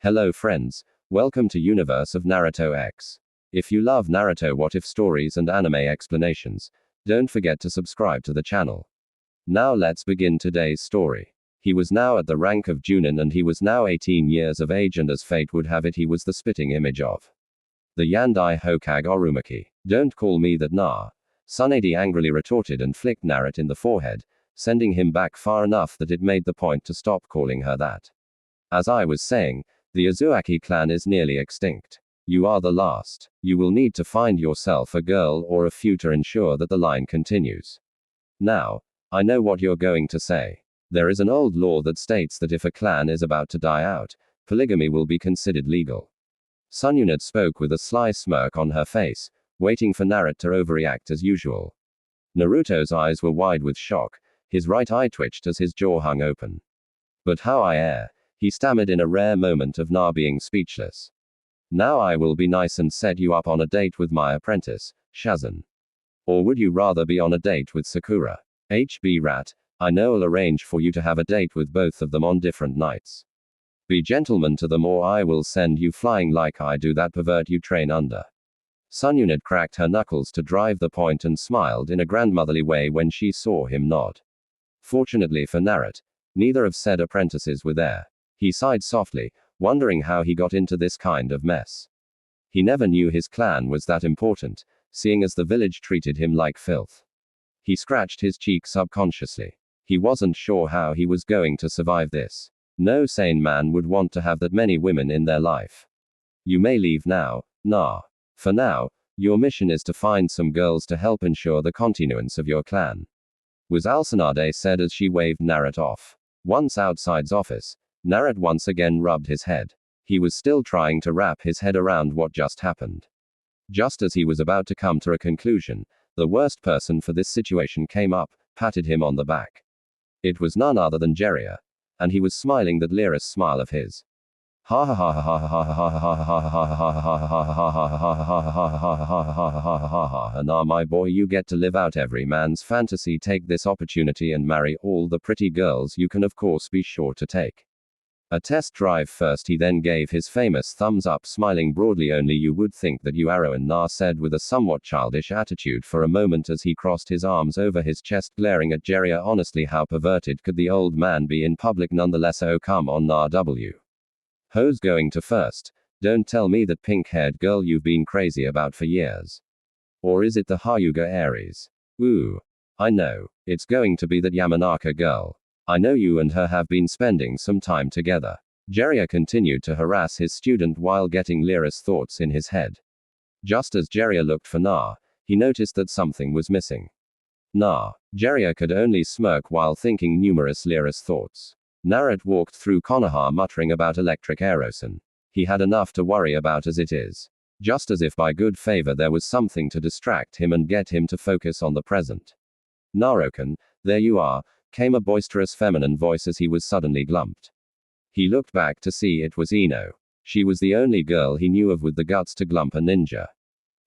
Hello friends, welcome to Universe of Naruto X. If you love Naruto what if stories and anime explanations, don't forget to subscribe to the channel. Now let's begin today's story. He was now at the rank of Junin and he was now 18 years of age, and as fate would have it he was the spitting image of the Yandai Hokage Urumaki. Don't call me that nah. Tsunade angrily retorted and flicked Naruto in the forehead, sending him back far enough that it made the point to stop calling her that. As I was saying, the Uzumaki clan is nearly extinct. You are the last. You will need to find yourself a girl or a few to ensure that the line continues. Now, I know what you're going to say. There is an old law that states that if a clan is about to die out, polygamy will be considered legal. Tsunade spoke with a sly smirk on her face, waiting for Naruto to overreact as usual. Naruto's eyes were wide with shock, his right eye twitched as his jaw hung open. But how I err, he stammered in a rare moment of being speechless. Now I will be nice and set you up on a date with my apprentice, Shazan. Or would you rather be on a date with Sakura? HB Rat, I know I'll arrange for you to have a date with both of them on different nights. Be gentlemen to them or I will send you flying like I do that pervert you train under. Tsunade cracked her knuckles to drive the point and smiled in a grandmotherly way when she saw him nod. Fortunately for Naruto, neither of said apprentices were there. He sighed softly, wondering how he got into this kind of mess. He never knew his clan was that important, seeing as the village treated him like filth. He scratched his cheek subconsciously. He wasn't sure how he was going to survive this. No sane man would want to have that many women in their life. You may leave now, nah. For now, your mission is to find some girls to help ensure the continuance of your clan. Was Tsunade said as she waved Naruto off. Once outside's office, Naruto once again rubbed his head. He was still trying to wrap his head around what just happened. Just as he was about to come to a conclusion, the worst person for this situation came up, patted him on the back. It was none other than Jiraiya, and he was smiling that leerous smile of his. Ha ha ha ha ha ha ha ha ha ha ha. And now my boy, you get to live out every man's fantasy. Take this opportunity and marry all the pretty girls you can, of course be sure to take a test drive first. He then gave his famous thumbs up, smiling broadly. Only you would think that you arrow, and Na said with a somewhat childish attitude for a moment as he crossed his arms over his chest, glaring at Jiraiya. Honestly, how perverted could the old man be in public? Nonetheless, oh come on Na W. Who's going to first? Don't tell me that pink-haired girl you've been crazy about for years. Or is it the Hyuga Aries? Ooh. I know. It's going to be that Yamanaka girl. I know you and her have been spending some time together. Jiraiya continued to harass his student while getting Lyra's thoughts in his head. Just as Jiraiya looked for Na, he noticed that something was missing. Na. Jiraiya could only smirk while thinking numerous Lyra's thoughts. Naruto walked through Konoha muttering about electric Aerosan. He had enough to worry about as it is. Just as if by good favor there was something to distract him and get him to focus on the present. Naruto, there you are, came a boisterous feminine voice as he was suddenly glumped. He looked back to see it was Ino. She was the only girl he knew of with the guts to glump a ninja.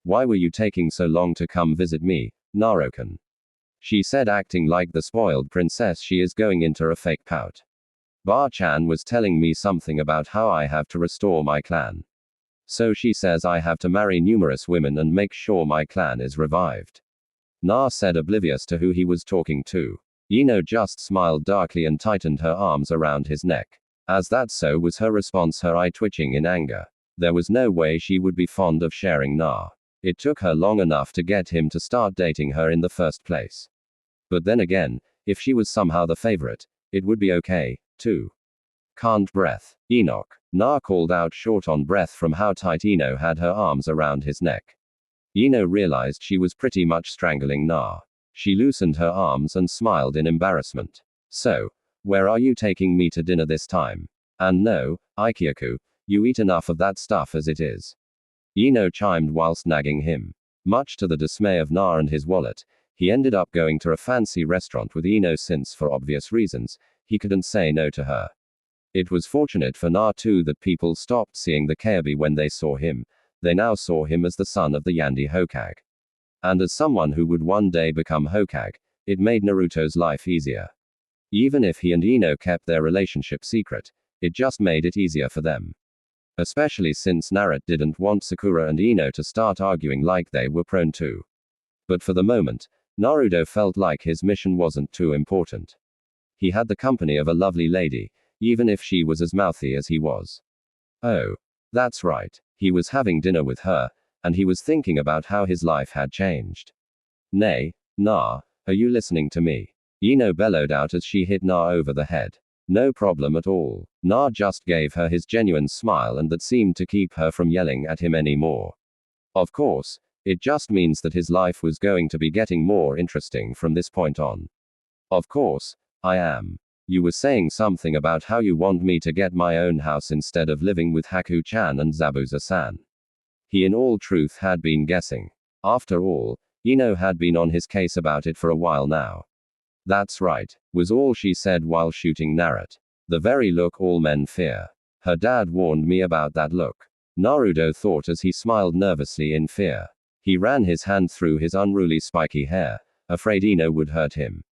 Why were you taking so long to come visit me, Naruto? She said, acting like the spoiled princess she is, going into a fake pout. Ba-chan was telling me something about how I have to restore my clan. So she says I have to marry numerous women and make sure my clan is revived. Na said, oblivious to who he was talking to. Ino just smiled darkly and tightened her arms around his neck. As that so was her response, her eye twitching in anger. There was no way she would be fond of sharing Na. It took her long enough to get him to start dating her in the first place. But then again, if she was somehow the favorite, it would be okay, too. Can't breath. Enoch. Na called out, short on breath from how tight Ino had her arms around his neck. Ino realized she was pretty much strangling Na. She loosened her arms and smiled in embarrassment. So, where are you taking me to dinner this time? And no, Ikyaku, you eat enough of that stuff as it is. Ino chimed whilst nagging him. Much to the dismay of Na and his wallet, he ended up going to a fancy restaurant with Ino since, for obvious reasons, he couldn't say no to her. It was fortunate for Na too that people stopped seeing the Kyuubi when they saw him. They now saw him as the son of the Yandai Hokage. And as someone who would one day become Hokage, it made Naruto's life easier. Even if he and Ino kept their relationship secret, it just made it easier for them. Especially since Naruto didn't want Sakura and Ino to start arguing like they were prone to. But for the moment, Naruto felt like his mission wasn't too important. He had the company of a lovely lady, even if she was as mouthy as he was. Oh, that's right, he was having dinner with her, and he was thinking about how his life had changed. Nay, Na, are you listening to me? Ino bellowed out as she hit Na over the head. No problem at all. Na just gave her his genuine smile, and that seemed to keep her from yelling at him anymore. Of course, it just means that his life was going to be getting more interesting from this point on. Of course, I am. You were saying something about how you want me to get my own house instead of living with Haku-chan and Zabuza-san. He in all truth had been guessing. After all, Ino had been on his case about it for a while now. That's right, was all she said while shooting Naruto. The very look all men fear. Her dad warned me about that look. Naruto thought as he smiled nervously in fear. He ran his hand through his unruly spiky hair, afraid Ino would hurt him.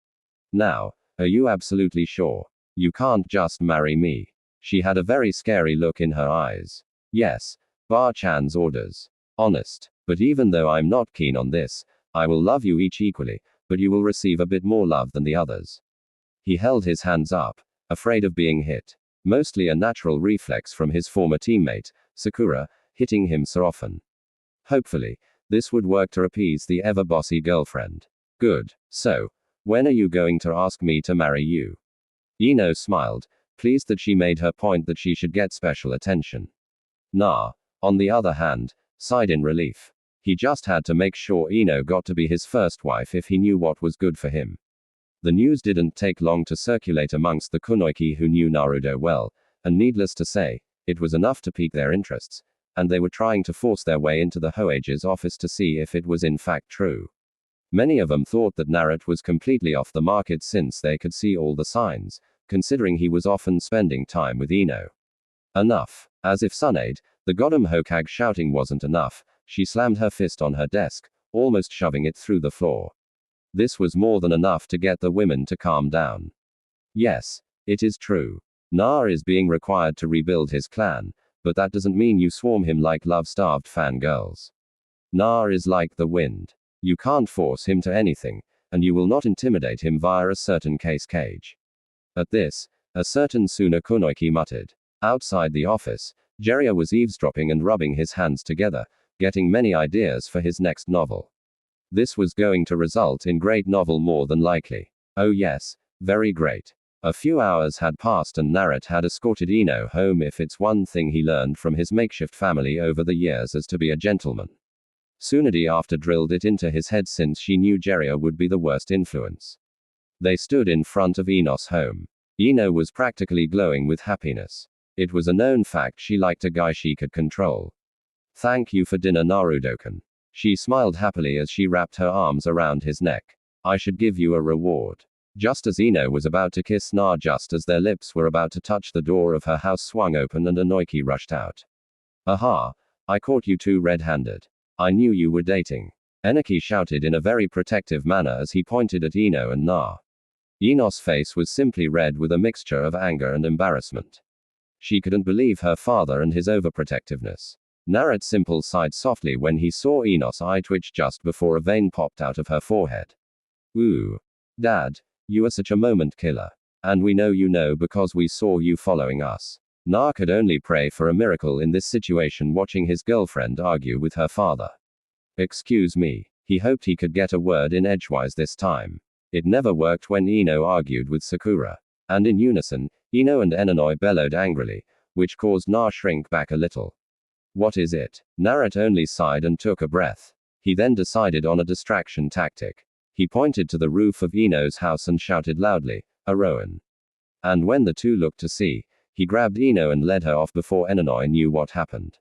Now, are you absolutely sure? You can't just marry me. She had a very scary look in her eyes. Yes, Ba-chan's orders. Honest, but even though I'm not keen on this, I will love you each equally, but you will receive a bit more love than the others. He held his hands up, afraid of being hit. Mostly a natural reflex from his former teammate, Sakura, hitting him so often. Hopefully, this would work to appease the ever-bossy girlfriend. Good. So, when are you going to ask me to marry you? Ino smiled, pleased that she made her point that she should get special attention. Na, on the other hand, sighed in relief. He just had to make sure Ino got to be his first wife if he knew what was good for him. The news didn't take long to circulate amongst the Kunoichi who knew Naruto well, and needless to say, it was enough to pique their interests, and they were trying to force their way into the Hoage's office to see if it was in fact true. Many of them thought that Naruto was completely off the market since they could see all the signs, considering he was often spending time with Ino. Enough. As if Tsunade, the Godam Hokage shouting wasn't enough, she slammed her fist on her desk, almost shoving it through the floor. This was more than enough to get the women to calm down. Yes, it is true. Na is being required to rebuild his clan, but that doesn't mean you swarm him like love-starved fangirls. Na is like the wind. You can't force him to anything, and you will not intimidate him via a certain cage. At this, a certain Suna Kunoichi muttered. Outside the office, Jiraiya was eavesdropping and rubbing his hands together, getting many ideas for his next novel. This was going to result in great novel more than likely. Oh yes, very great. A few hours had passed and Naruto had escorted Ino home. If it's one thing he learned from his makeshift family over the years as to be a gentleman. Tsunade after drilled it into his head since she knew Jiraiya would be the worst influence. They stood in front of Ino's home. Ino was practically glowing with happiness. It was a known fact she liked a guy she could control. Thank you for dinner, Naruto-kun. She smiled happily as she wrapped her arms around his neck. I should give you a reward. Just as Ino was about to kiss Na, just as their lips were about to touch, the door of her house swung open and Inoiki rushed out. Aha! I caught you two red-handed. I knew you were dating. Inoki shouted in a very protective manner as he pointed at Ino and Na. Ino's face was simply red with a mixture of anger and embarrassment. She couldn't believe her father and his overprotectiveness. Naruto Simple sighed softly when he saw Ino's eye twitch just before a vein popped out of her forehead. Ooh. Dad, you are such a moment killer. And we know you know because we saw you following us. Na could only pray for a miracle in this situation, watching his girlfriend argue with her father. Excuse me. He hoped he could get a word in edgewise this time. It never worked when Ino argued with Sakura. And in unison, Ino and Enonoi bellowed angrily, which caused Na shrink back a little. What is it? Naruto only sighed and took a breath. He then decided on a distraction tactic. He pointed to the roof of Ino's house and shouted loudly, "Aroan." And when the two looked to see, he grabbed Ino and led her off before Enonoi knew what happened.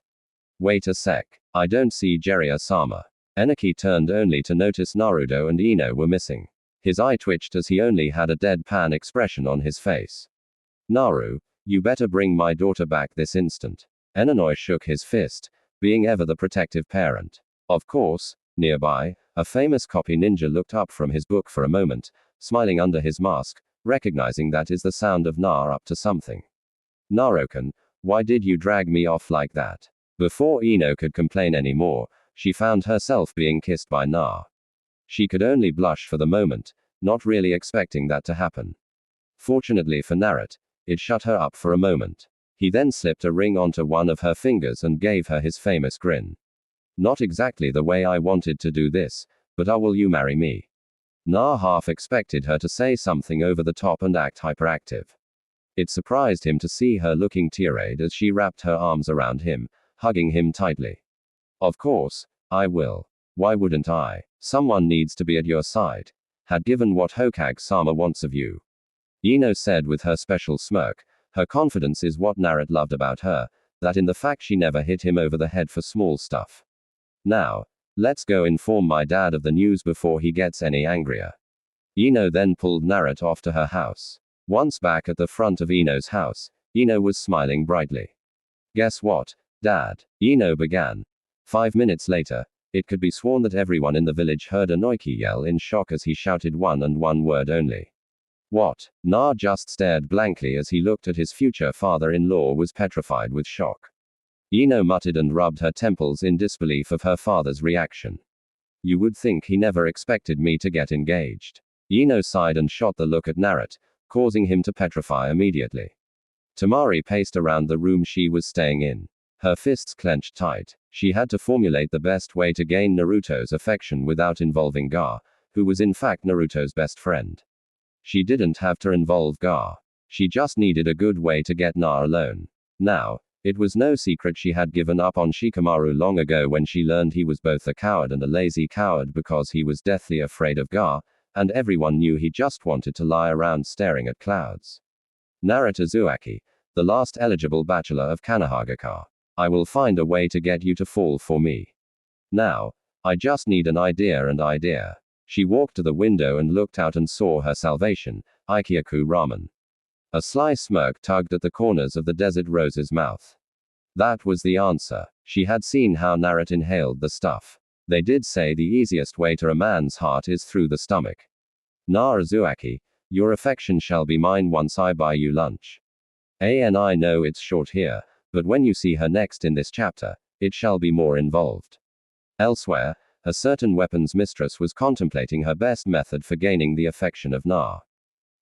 Wait a sec. I don't see Jiraiya-sama. Enoki turned only to notice Naruto and Ino were missing. His eye twitched as he only had a deadpan expression on his face. Naru, you better bring my daughter back this instant. Enonoi shook his fist, being ever the protective parent. Of course, nearby, a famous copy ninja looked up from his book for a moment, smiling under his mask, recognizing that is the sound of Na up to something. Naruto-kun, Why did you drag me off like that? Before Ino could complain anymore, she found herself being kissed by Na. She could only blush for the moment, not really expecting that to happen. Fortunately for Naruto, it shut her up for a moment. He then slipped a ring onto one of her fingers and gave her his famous grin. Not exactly the way I wanted to do this, but will you marry me? Na half expected her to say something over the top and act hyperactive. It surprised him to see her looking tear-eyed as she wrapped her arms around him, hugging him tightly. Of course, I will. Why wouldn't I? Someone needs to be at your side. Had given what Hokage-sama wants of you. Ino said with her special smirk. Her confidence is what Naruto loved about her, that in the fact she never hit him over the head for small stuff. Now, let's go inform my dad of the news before he gets any angrier. Ino then pulled Naruto off to her house. Once back at the front of Ino's house, Ino was smiling brightly. Guess what, Dad? Ino began. 5 minutes later, it could be sworn that everyone in the village heard Kunoichi yell in shock as he shouted one word only. What? Na just stared blankly as he looked at his future father-in-law was petrified with shock. Ino muttered and rubbed her temples in disbelief of her father's reaction. You would think he never expected me to get engaged. Ino sighed and shot the look at Naruto, causing him to petrify immediately. Tamari paced around the room she was staying in. Her fists clenched tight. She had to formulate the best way to gain Naruto's affection without involving Ga, who was in fact Naruto's best friend. She didn't have to involve Ga. She just needed a good way to get Na alone. Now, it was no secret she had given up on Shikamaru long ago when she learned he was both a coward and a lazy coward because he was deathly afraid of Ga, and everyone knew he just wanted to lie around staring at clouds. Naruto Uzumaki, the last eligible bachelor of Konohagaka. I will find a way to get you to fall for me. Now, I just need an idea. She walked to the window and looked out and saw her salvation, Ikyaku ramen. A sly smirk tugged at the corners of the Desert Rose's mouth. That was the answer. She had seen how Naruto inhaled the stuff. They did say the easiest way to a man's heart is through the stomach. Na Uzumaki, your affection shall be mine once I buy you lunch. And I know it's short here, but when you see her next in this chapter, it shall be more involved. Elsewhere, a certain weapons mistress was contemplating her best method for gaining the affection of Na.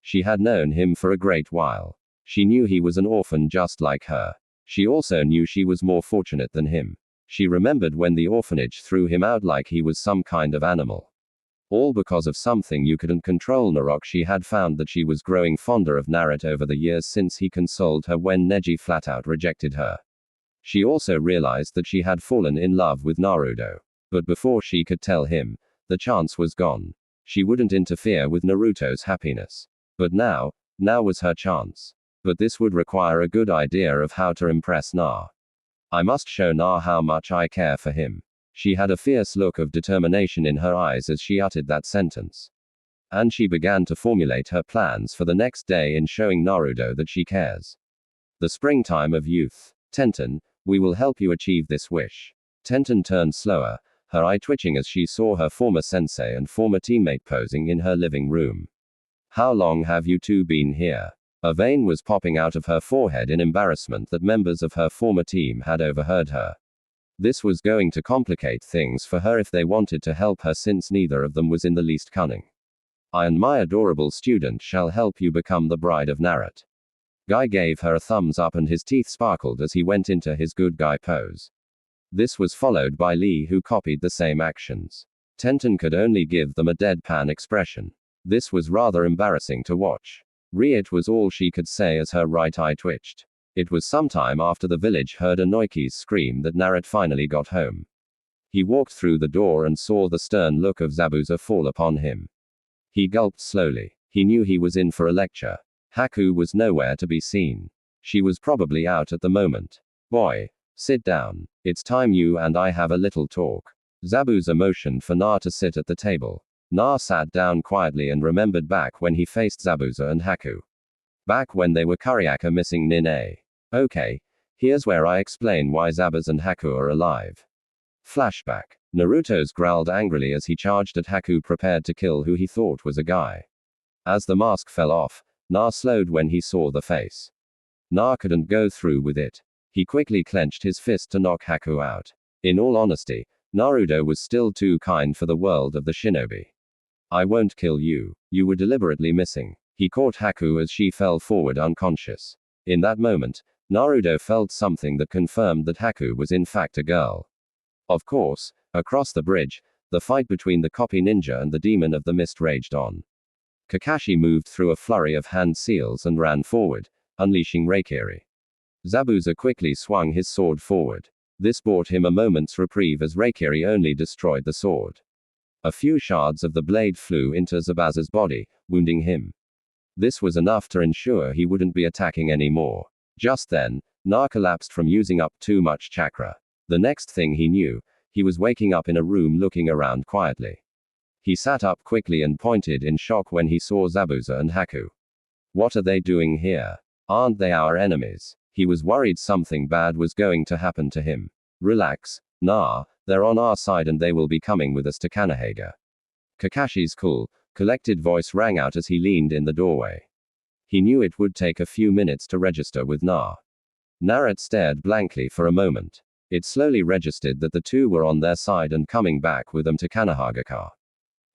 She had known him for a great while. She knew he was an orphan just like her. She also knew she was more fortunate than him. She remembered when the orphanage threw him out like he was some kind of animal. All because of something you couldn't control. Narok. She had found that she was growing fonder of Naruto over the years since he consoled her when Neji flat out rejected her. She also realized that she had fallen in love with Naruto. But before she could tell him, the chance was gone. She wouldn't interfere with Naruto's happiness. But now was her chance. But this would require a good idea of how to impress Na. I must show Na how much I care for him. She had a fierce look of determination in her eyes as she uttered that sentence. And she began to formulate her plans for the next day in showing Naruto that she cares. The springtime of youth. Tenten, we will help you achieve this wish. Tenten turned slower, her eye twitching as she saw her former sensei and former teammate posing in her living room. How long have you two been here? A vein was popping out of her forehead in embarrassment that members of her former team had overheard her. This was going to complicate things for her if they wanted to help her since neither of them was in the least cunning. I and my adorable student shall help you become the bride of Naruto. Guy gave her a thumbs up and his teeth sparkled as he went into his good guy pose. This was followed by Lee, who copied the same actions. Tenten could only give them a deadpan expression. This was rather embarrassing to watch. Riot was all she could say as her right eye twitched. It was sometime after the village heard Kunoichi's scream that Naruto finally got home. He walked through the door and saw the stern look of Zabuza fall upon him. He gulped slowly. He knew he was in for a lecture. Haku was nowhere to be seen. She was probably out at the moment. Boy, sit down. It's time you and I have a little talk. Zabuza motioned for Na to sit at the table. Na sat down quietly and remembered back when he faced Zabuza and Haku. Back when they were Kuriaka missing Nine. Okay, here's where I explain why Zabuza and Haku are alive. Flashback. Naruto's growled angrily as he charged at Haku, prepared to kill who he thought was a guy. As the mask fell off, Na slowed when he saw the face. Na couldn't go through with it. He quickly clenched his fist to knock Haku out. In all honesty, Naruto was still too kind for the world of the shinobi. I won't kill you. You were deliberately missing. He caught Haku as she fell forward unconscious. In that moment, Naruto felt something that confirmed that Haku was in fact a girl. Of course, across the bridge, the fight between the copy ninja and the demon of the mist raged on. Kakashi moved through a flurry of hand seals and ran forward, unleashing Reikiri. Zabuza quickly swung his sword forward. This bought him a moment's reprieve as Reikiri only destroyed the sword. A few shards of the blade flew into Zabuza's body, wounding him. This was enough to ensure he wouldn't be attacking anymore. Just then, Na collapsed from using up too much chakra. The next thing he knew, he was waking up in a room looking around quietly. He sat up quickly and pointed in shock when he saw Zabuza and Haku. What are they doing here? Aren't they our enemies? He was worried something bad was going to happen to him. Relax, Na, they're on our side and they will be coming with us to Konoha. Kakashi's cool, collected voice rang out as he leaned in the doorway. He knew it would take a few minutes to register with Na. Naruto stared blankly for a moment. It slowly registered that the two were on their side and coming back with them to Konoha.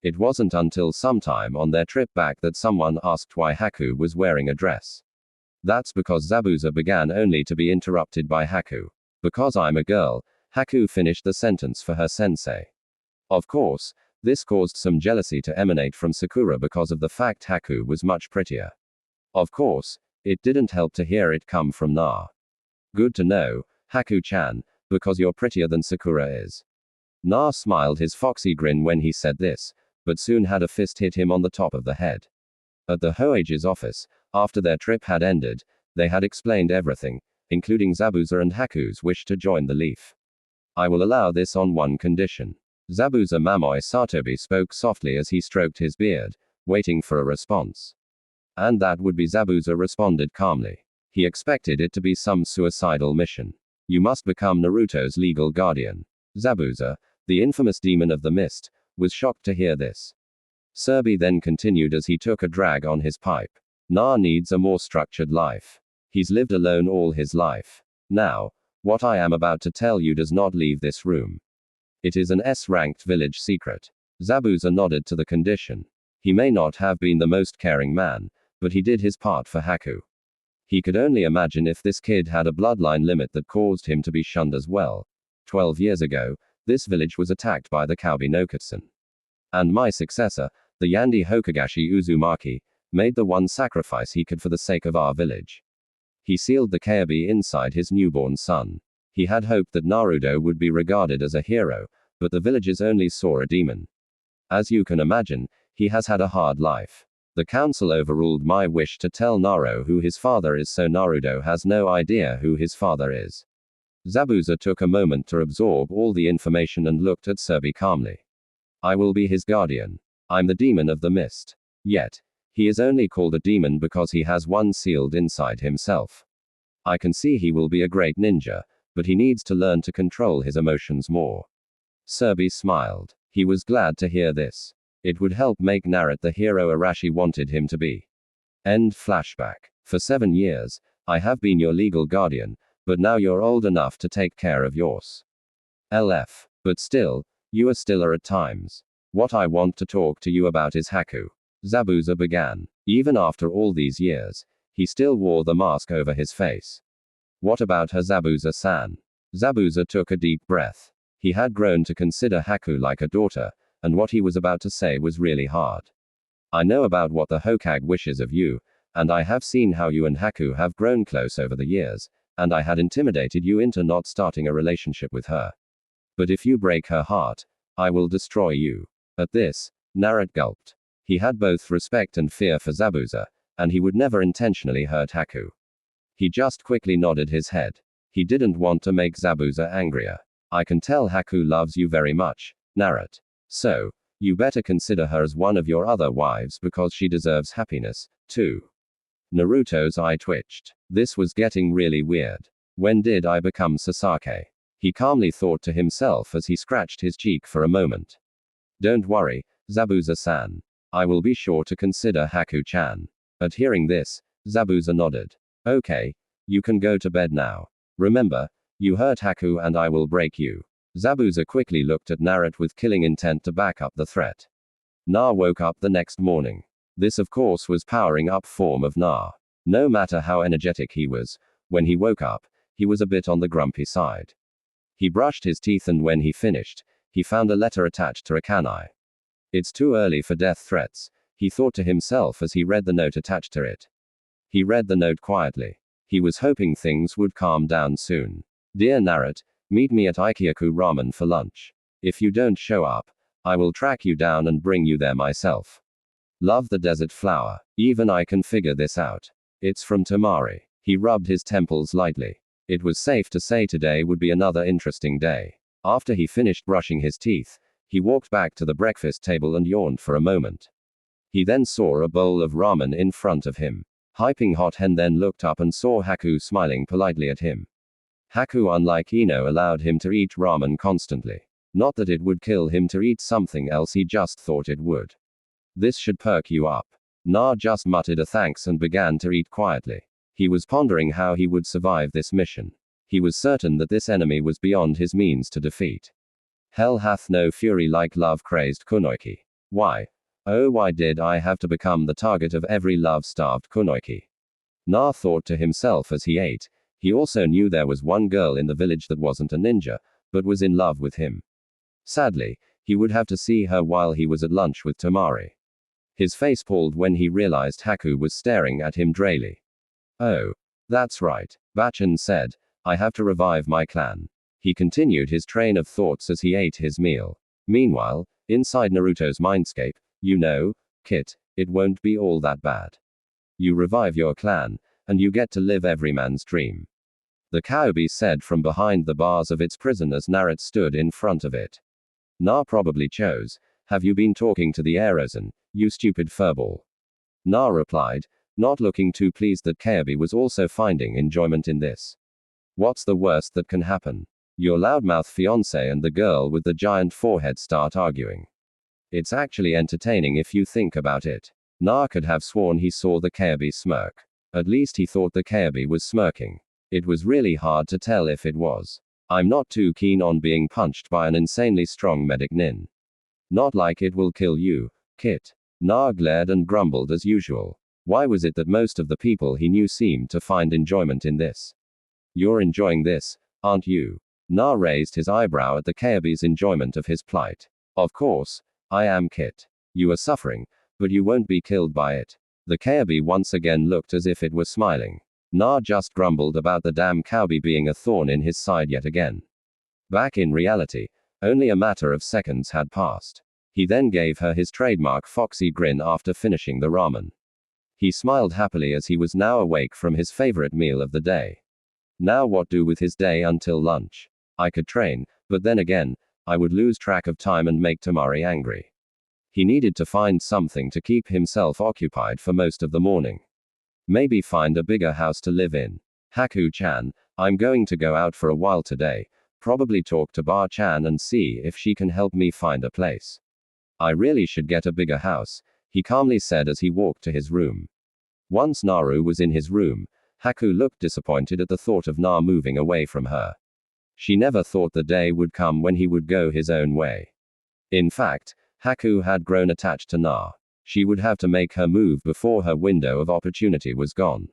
It wasn't until sometime on their trip back that someone asked why Haku was wearing a dress. That's because Zabuza began only to be interrupted by Haku. Because I'm a girl, Haku finished the sentence for her sensei. Of course, this caused some jealousy to emanate from Sakura because of the fact Haku was much prettier. Of course, it didn't help to hear it come from Na. Good to know, Haku-chan, because you're prettier than Sakura is. Na smiled his foxy grin when he said this, but soon had a fist hit him on the top of the head. At the Hoage's office, after their trip had ended, they had explained everything, including Zabuza and Haku's wish to join the Leaf. I will allow this on one condition. Zabuza Mamoi Satobi spoke softly as he stroked his beard, waiting for a response. And that would be Zabuza responded calmly. He expected it to be some suicidal mission. You must become Naruto's legal guardian. Zabuza, the infamous demon of the mist, was shocked to hear this. Serbi then continued as he took a drag on his pipe. Na needs a more structured life. He's lived alone all his life. Now, what I am about to tell you does not leave this room. It is an S-ranked village secret. Zabuza nodded to the condition. He may not have been the most caring man, but he did his part for Haku. He could only imagine if this kid had a bloodline limit that caused him to be shunned as well. 12 years ago, this village was attacked by the Kaubi no Kutsun. And my successor, the Yandi Hokagashi Uzumaki, made the one sacrifice he could for the sake of our village. He sealed the Kaubi inside his newborn son. He had hoped that Naruto would be regarded as a hero, but the villagers only saw a demon. As you can imagine, he has had a hard life. The council overruled my wish to tell Naruto who his father is, so Naruto has no idea who his father is. Zabuza took a moment to absorb all the information and looked at Serbi calmly. I will be his guardian. I'm the demon of the mist. Yet, he is only called a demon because he has one sealed inside himself. I can see he will be a great ninja, but he needs to learn to control his emotions more. Serbi smiled. He was glad to hear this. It would help make Naruto the hero Arashi wanted him to be. End flashback. For 7 years, I have been your legal guardian, but now you're old enough to take care of yours. LF. But still, you are stiller at times. What I want to talk to you about is Haku. Zabuza began. Even after all these years, he still wore the mask over his face. What about her, Zabuza-san? Zabuza took a deep breath. He had grown to consider Haku like a daughter, and what he was about to say was really hard. I know about what the Hokage wishes of you, and I have seen how you and Haku have grown close over the years, and I had intimidated you into not starting a relationship with her. But if you break her heart, I will destroy you. At this, Naruto gulped. He had both respect and fear for Zabuza, and he would never intentionally hurt Haku. He just quickly nodded his head. He didn't want to make Zabuza angrier. I can tell Haku loves you very much, Naruto. So, you better consider her as one of your other wives because she deserves happiness, too. Naruto's eye twitched. This was getting really weird. When did I become Sasaki? He calmly thought to himself as he scratched his cheek for a moment. Don't worry, Zabuza-san. I will be sure to consider Haku-chan. At hearing this, Zabuza nodded. Okay, you can go to bed now. Remember, you hurt Haku and I will break you. Zabuza quickly looked at Naruto with killing intent to back up the threat. Na woke up the next morning. This of course was powering up form of Na. No matter how energetic he was, when he woke up, he was a bit on the grumpy side. He brushed his teeth and when he finished, he found a letter attached to a kanai. It's too early for death threats, he thought to himself as he read the note attached to it. He read the note quietly. He was hoping things would calm down soon. Dear Naruto, meet me at Ikyaku Ramen for lunch. If you don't show up, I will track you down and bring you there myself. Love the desert flower. Even I can figure this out. It's from Tamari. He rubbed his temples lightly. It was safe to say today would be another interesting day. After he finished brushing his teeth, he walked back to the breakfast table and yawned for a moment. He then saw a bowl of ramen in front of him. Hyping hot and then looked up and saw Haku smiling politely at him. Haku, unlike Ino, allowed him to eat ramen constantly. Not that it would kill him to eat something else, he just thought it would. This should perk you up. Na just muttered a thanks and began to eat quietly. He was pondering how he would survive this mission. He was certain that this enemy was beyond his means to defeat. Hell hath no fury like love-crazed Kunoichi. Why? Oh, why did I have to become the target of every love-starved Kunoichi? Na thought to himself as he ate. He also knew there was one girl in the village that wasn't a ninja, but was in love with him. Sadly, he would have to see her while he was at lunch with Tamari. His face palled when he realized Haku was staring at him drily. Oh, that's right, Bachan said, I have to revive my clan. He continued his train of thoughts as he ate his meal. Meanwhile, inside Naruto's mindscape, you know, Kit, it won't be all that bad. You revive your clan, and you get to live every man's dream. The Kyuubi said from behind the bars of its prison as Naruto stood in front of it. Na probably chose, have you been talking to the Aerozen, you stupid furball? Na replied, not looking too pleased that Kyuubi was also finding enjoyment in this. What's the worst that can happen? Your loudmouth fiancé and the girl with the giant forehead start arguing. It's actually entertaining if you think about it. Na could have sworn he saw the Kyuubi smirk. At least he thought the Kyuubi was smirking. It was really hard to tell if it was. I'm not too keen on being punched by an insanely strong medic nin. Not like it will kill you, Kit. Na glared and grumbled as usual. Why was it that most of the people he knew seemed to find enjoyment in this? You're enjoying this, aren't you? Na raised his eyebrow at the Kyuubi's enjoyment of his plight. Of course, I am, Kit. You are suffering, but you won't be killed by it. The Kyuubi once again looked as if it was smiling. Na just grumbled about the damn Kyuubi being a thorn in his side yet again. Back in reality, only a matter of seconds had passed. He then gave her his trademark foxy grin after finishing the ramen. He smiled happily as he was now awake from his favorite meal of the day. Now what do with his day until lunch? I could train, but then again, I would lose track of time and make Tamari angry. He needed to find something to keep himself occupied for most of the morning. Maybe find a bigger house to live in. Haku-chan, I'm going to go out for a while today, probably talk to Bar-chan and see if she can help me find a place. I really should get a bigger house, he calmly said as he walked to his room. Once Naru was in his room, Haku looked disappointed at the thought of Na moving away from her. She never thought the day would come when he would go his own way. In fact, Haku had grown attached to Na. She would have to make her move before her window of opportunity was gone.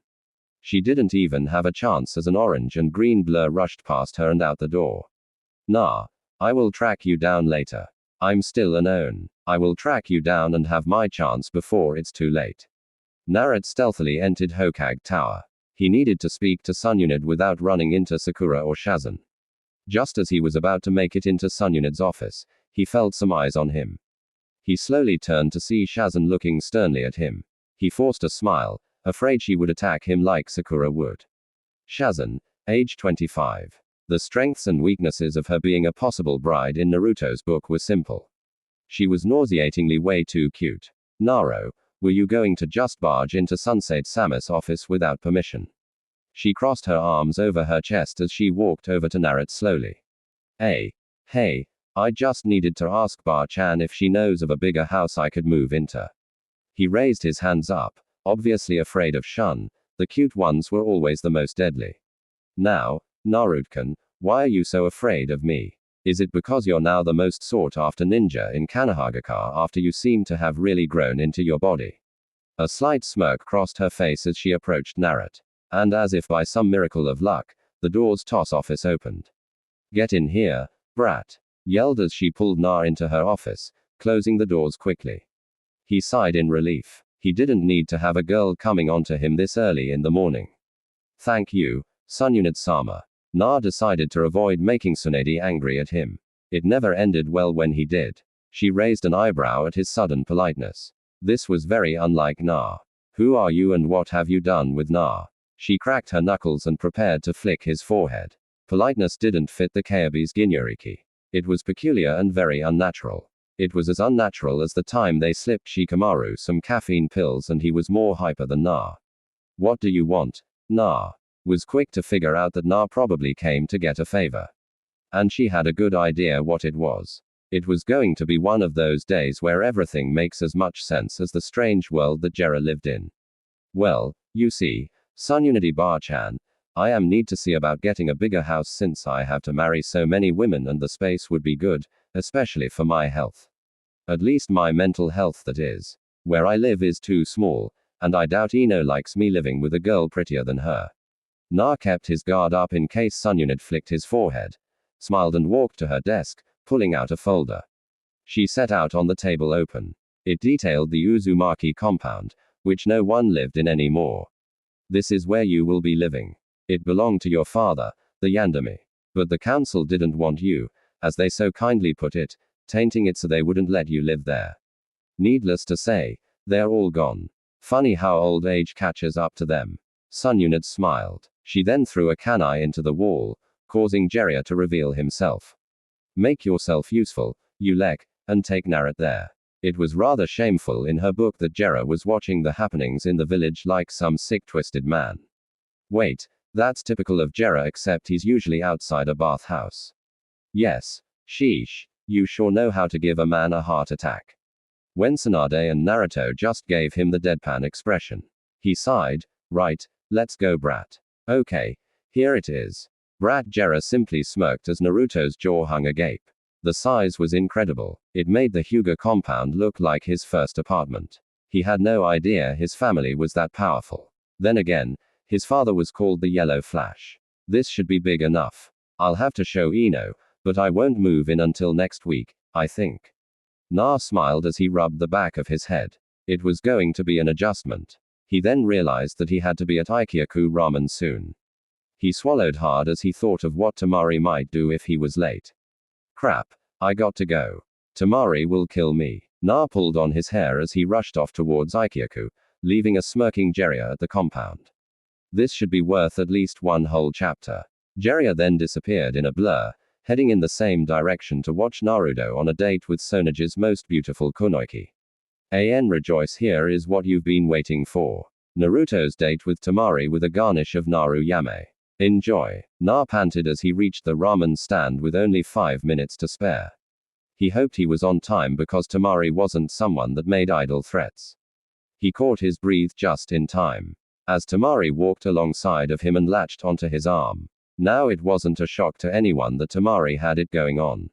She didn't even have a chance as an orange and green blur rushed past her and out the door. Na, I will track you down later. I'm still an own. I will track you down and have my chance before it's too late. Naruto stealthily entered Hokage Tower. He needed to speak to Sununid without running into Sakura or Shazan. Just as he was about to make it into Sununid's office, he felt some eyes on him. He slowly turned to see Shazan looking sternly at him. He forced a smile, afraid she would attack him like Sakura would. Shazan, age 25. The strengths and weaknesses of her being a possible bride in Naruto's book were simple. She was nauseatingly way too cute. Naro, were you going to just barge into Sensei-sama's office without permission? She crossed her arms over her chest as she walked over to Naruto slowly. Hey, I just needed to ask Bar-chan if she knows of a bigger house I could move into. He raised his hands up, obviously afraid of Shun. The cute ones were always the most deadly. Now, Naruto-kun, why are you so afraid of me? Is it because you're now the most sought-after ninja in Konohagakure after you seem to have really grown into your body? A slight smirk crossed her face as she approached Naruto. And as if by some miracle of luck, the door's toss office opened. Get in here, brat, yelled as she pulled Na into her office, closing the doors quickly. He sighed in relief. He didn't need to have a girl coming onto him this early in the morning. Thank you, Sununade-sama. Na decided to avoid making Tsunade angry at him. It never ended well when he did. She raised an eyebrow at his sudden politeness. This was very unlike Na. Who are you and what have you done with Na? She cracked her knuckles and prepared to flick his forehead. Politeness didn't fit the Kyobi's Ginyoriki. It was peculiar and very unnatural. It was as unnatural as the time they slipped Shikamaru some caffeine pills and he was more hyper than Na. What do you want? Na was quick to figure out that Na probably came to get a favor. And she had a good idea what it was. It was going to be one of those days where everything makes as much sense as the strange world that Jera lived in. Well, you see, Sununade Bar-chan, I am need to see about getting a bigger house since I have to marry so many women and the space would be good, especially for my health. At least my mental health that is. Where I live is too small, and I doubt Ino likes me living with a girl prettier than her. Na kept his guard up in case Sununade flicked his forehead, smiled and walked to her desk, pulling out a folder. She set out on the table open. It detailed the Uzumaki compound, which no one lived in anymore. This is where you will be living. It belonged to your father, the Yandami. But the council didn't want you, as they so kindly put it, tainting it so they wouldn't let you live there. Needless to say, they're all gone. Funny how old age catches up to them. Sununade smiled. She then threw a kunai into the wall, causing Jiraiya to reveal himself. Make yourself useful, you lek, and take Naruto there. It was rather shameful in her book that Jiraiya was watching the happenings in the village like some sick twisted man. Wait, that's typical of Jiraiya except he's usually outside a bathhouse. Yes, sheesh, you sure know how to give a man a heart attack. When Tsunade and Naruto just gave him the deadpan expression. He sighed, right, let's go brat. Okay, here it is. Brat Jiraiya simply smirked as Naruto's jaw hung agape. The size was incredible. It made the Hyuga compound look like his first apartment. He had no idea his family was that powerful. Then again, his father was called the Yellow Flash. This should be big enough. I'll have to show Ino, but I won't move in until next week, I think. Na smiled as he rubbed the back of his head. It was going to be an adjustment. He then realized that he had to be at Ikyaku Ramen soon. He swallowed hard as he thought of what Tamari might do if he was late. Crap, I got to go. Tamari will kill me. Na pulled on his hair as he rushed off towards Ikyaku, leaving a smirking Jiraiya at the compound. This should be worth at least one whole chapter. Jiraiya then disappeared in a blur, heading in the same direction to watch Naruto on a date with Sonage's most beautiful Kunoichi. Rejoice, here is what you've been waiting for. Naruto's date with Tamari with a garnish of Naru Yame. Enjoy. Na panted as he reached the ramen stand with only 5 minutes to spare. He hoped he was on time because Tamari wasn't someone that made idle threats. He caught his breath just in time. As Tamari walked alongside of him and latched onto his arm. Now it wasn't a shock to anyone that Tamari had it going on.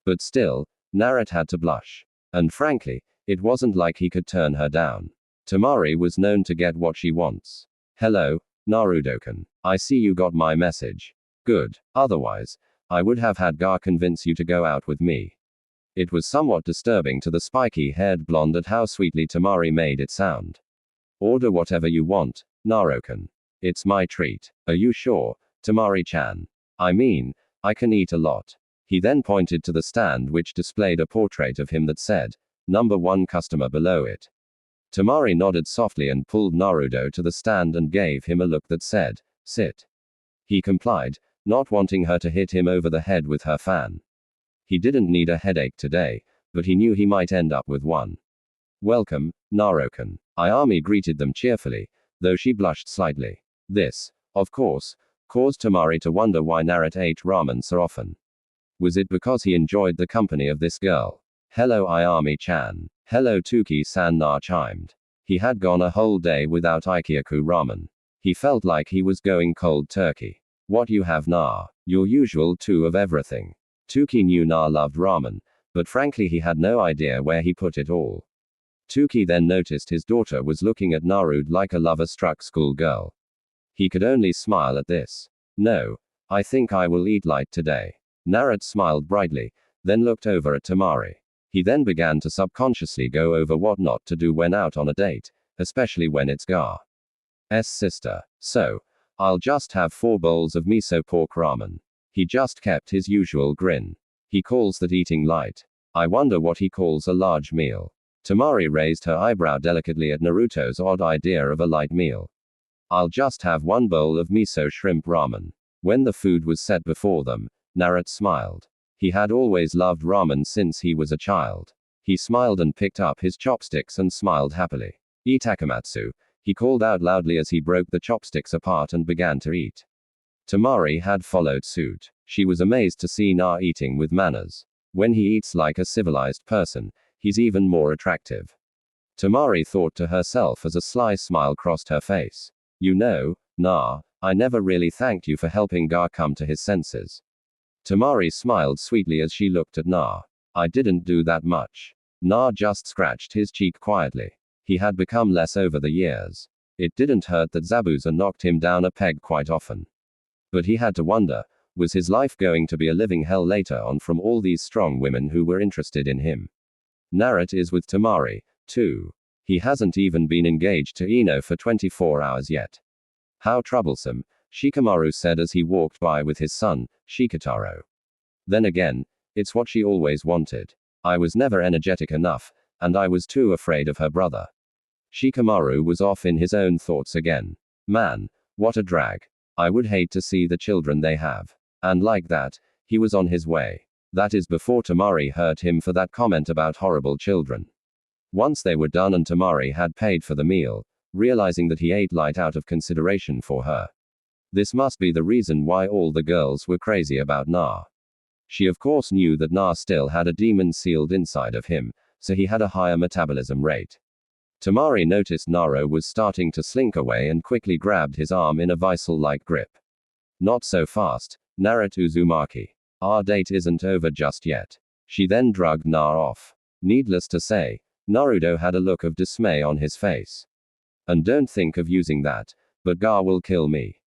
But still, Naruto had to blush. And frankly, it wasn't like he could turn her down. Tamari was known to get what she wants. Hello, Naruto-kun. I see you got my message. Good. Otherwise, I would have had Gar convince you to go out with me. It was somewhat disturbing to the spiky-haired blonde at how sweetly Tamari made it sound. Order whatever you want, Naruto-kun. It's my treat. Are you sure, Tamari-chan? I mean, I can eat a lot. He then pointed to the stand which displayed a portrait of him that said, #1 customer below it. Tamari nodded softly and pulled Naruto to the stand and gave him a look that said, sit. He complied, not wanting her to hit him over the head with her fan. He didn't need a headache today, but he knew he might end up with one. Welcome, Naruto-kun. Ayami greeted them cheerfully, though she blushed slightly. This, of course, caused Tamari to wonder why Naruto ate ramen so often. Was it because he enjoyed the company of this girl? Hello Ayami-chan. Hello Tuki-san, Na chimed. He had gone a whole day without Ikyaku ramen. He felt like he was going cold turkey. What you have Na? Your usual two of everything. Tuki knew Na loved ramen, but frankly he had no idea where he put it all. Tuki then noticed his daughter was looking at Naruto like a lover-struck schoolgirl. He could only smile at this. No, I think I will eat light today. Naruto smiled brightly, then looked over at Temari. He then began to subconsciously go over what not to do when out on a date, especially when it's Gar's sister. So, I'll just have 4 bowls of miso pork ramen. He just kept his usual grin. He calls that eating light. I wonder what he calls a large meal. Temari raised her eyebrow delicately at Naruto's odd idea of a light meal. I'll just have 1 bowl of miso shrimp ramen. When the food was set before them, Naruto smiled. He had always loved ramen since he was a child. He smiled and picked up his chopsticks and smiled happily. Eat Akamatsu, he called out loudly as he broke the chopsticks apart and began to eat. Temari had followed suit. She was amazed to see Na eating with manners. When he eats like a civilized person, he's even more attractive. Temari thought to herself as a sly smile crossed her face. You know, Na, I never really thanked you for helping Gar come to his senses. Temari smiled sweetly as she looked at Na. I didn't do that much. Na just scratched his cheek quietly. He had become less over the years. It didn't hurt that Zabuza knocked him down a peg quite often. But he had to wonder, was his life going to be a living hell later on from all these strong women who were interested in him? Naruto is with Temari, too. He hasn't even been engaged to Ino for 24 hours yet. How troublesome, Shikamaru said as he walked by with his son, Shikotaro. Then again, it's what she always wanted. I was never energetic enough, and I was too afraid of her brother. Shikamaru was off in his own thoughts again. Man, what a drag. I would hate to see the children they have. And like that, he was on his way. That is before Temari hurt him for that comment about horrible children. Once they were done and Temari had paid for the meal, realizing that he ate light out of consideration for her. This must be the reason why all the girls were crazy about Na. She of course knew that Na still had a demon sealed inside of him, so he had a higher metabolism rate. Temari noticed Naro was starting to slink away and quickly grabbed his arm in a visal-like grip. Not so fast, Naruto Uzumaki. Our date isn't over just yet. She then drugged Na off. Needless to say, Naruto had a look of dismay on his face. And don't think of using that, but Gar will kill me.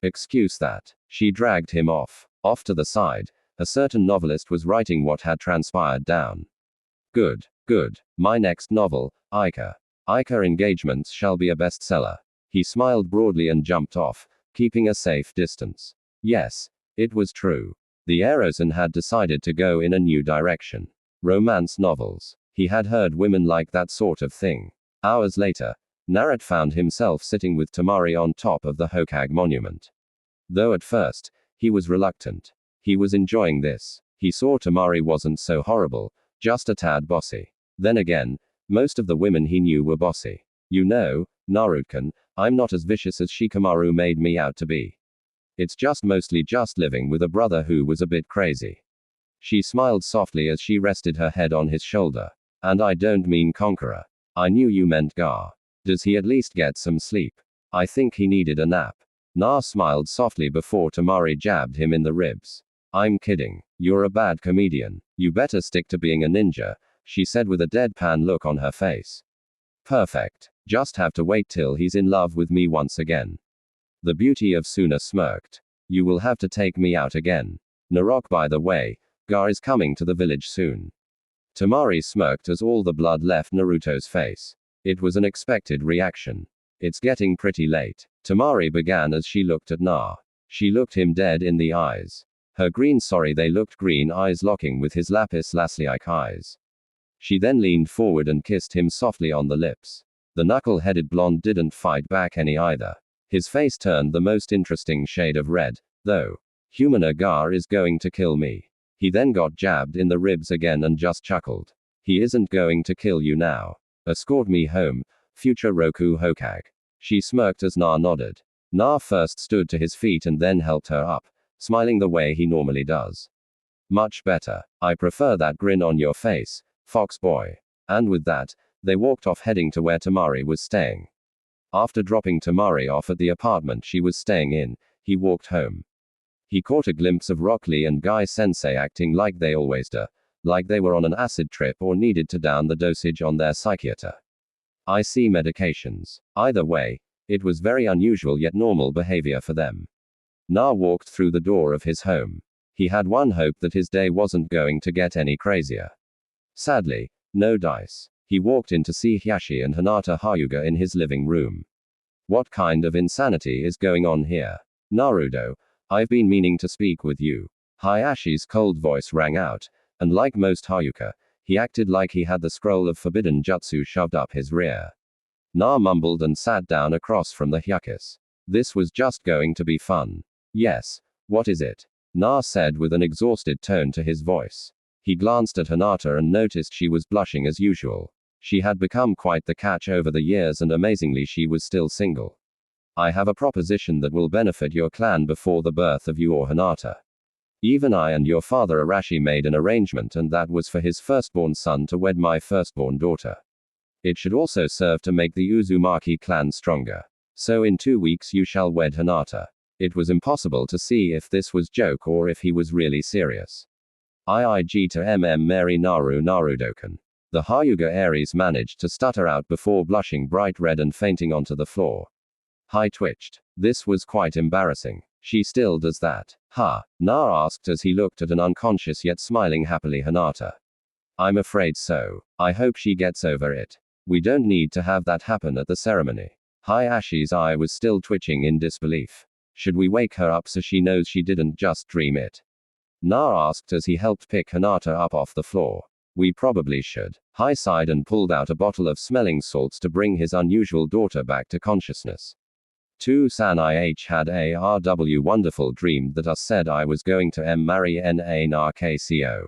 Excuse that. She dragged him off. Off to the side, a certain novelist was writing what had transpired down. Good, good. My next novel, Aika. Aika Engagements shall be a bestseller. He smiled broadly and jumped off, keeping a safe distance. Yes, it was true. The Erosan had decided to go in a new direction. Romance novels. He had heard women like that sort of thing. Hours later, Naruto found himself sitting with Temari on top of the Hokage monument. Though at first, he was reluctant. He was enjoying this. He saw Temari wasn't so horrible, just a tad bossy. Then again, most of the women he knew were bossy. You know, Naruto-kun, I'm not as vicious as Shikamaru made me out to be. It's just mostly just living with a brother who was a bit crazy. She smiled softly as she rested her head on his shoulder. And I don't mean conqueror. I knew you meant Gar. Does he at least get some sleep? I think he needed a nap. Na smiled softly before Temari jabbed him in the ribs. I'm kidding. You're a bad comedian. You better stick to being a ninja, she said with a deadpan look on her face. Perfect. Just have to wait till he's in love with me once again. The beauty of Suna smirked. You will have to take me out again. Narok, by the way, Gar is coming to the village soon. Temari smirked as all the blood left Naruto's face. It was an expected reaction. It's getting pretty late. Temari began as she looked at Na. She looked him dead in the eyes. Her they looked green eyes locking with his lapis lazuli-like eyes. She then leaned forward and kissed him softly on the lips. The knuckle-headed blonde didn't fight back any either. His face turned the most interesting shade of red, though. Humana Gar is going to kill me. He then got jabbed in the ribs again and just chuckled. He isn't going to kill you now. Escort me home, future Roku Hokage. She smirked as Na nodded. Na first stood to his feet and then helped her up, smiling the way he normally does. Much better. I prefer that grin on your face, fox boy. And with that, they walked off heading to where Temari was staying. After dropping Temari off at the apartment she was staying in, he walked home. He caught a glimpse of Rock Lee and Guy Sensei acting like they always do, like they were on an acid trip or needed to down the dosage on their psychiater. I see medications. Either way, it was very unusual yet normal behavior for them. Na walked through the door of his home. He had one hope that his day wasn't going to get any crazier. Sadly, no dice. He walked in to see Hiyashi and Hinata Hyuga in his living room. What kind of insanity is going on here? Naruto, I've been meaning to speak with you. Hayashi's cold voice rang out, and like most Hyuga, he acted like he had the scroll of forbidden jutsu shoved up his rear. Na mumbled and sat down across from the Hyugas. This was just going to be fun. Yes, what is it? Na said with an exhausted tone to his voice. He glanced at Hinata and noticed she was blushing as usual. She had become quite the catch over the years and amazingly she was still single. I have a proposition that will benefit your clan before the birth of you or Hinata. Even I and your father Arashi made an arrangement and that was for his firstborn son to wed my firstborn daughter. It should also serve to make the Uzumaki clan stronger. So in 2 weeks you shall wed Hinata. It was impossible to see if this was joke or if he was really serious. IIG to Mary Narudokan. The Hyuga Aries managed to stutter out before blushing bright red and fainting onto the floor. Hai twitched. This was quite embarrassing. She still does that. Ha? Na asked as he looked at an unconscious yet smiling happily Hinata. I'm afraid so. I hope she gets over it. We don't need to have that happen at the ceremony. Hayashi's eye was still twitching in disbelief. Should we wake her up so she knows she didn't just dream it? Na asked as he helped pick Hinata up off the floor. We probably should. Hai sighed and pulled out a bottle of smelling salts to bring his unusual daughter back to consciousness. San I had a wonderful dream that said I was going to marry Narkco.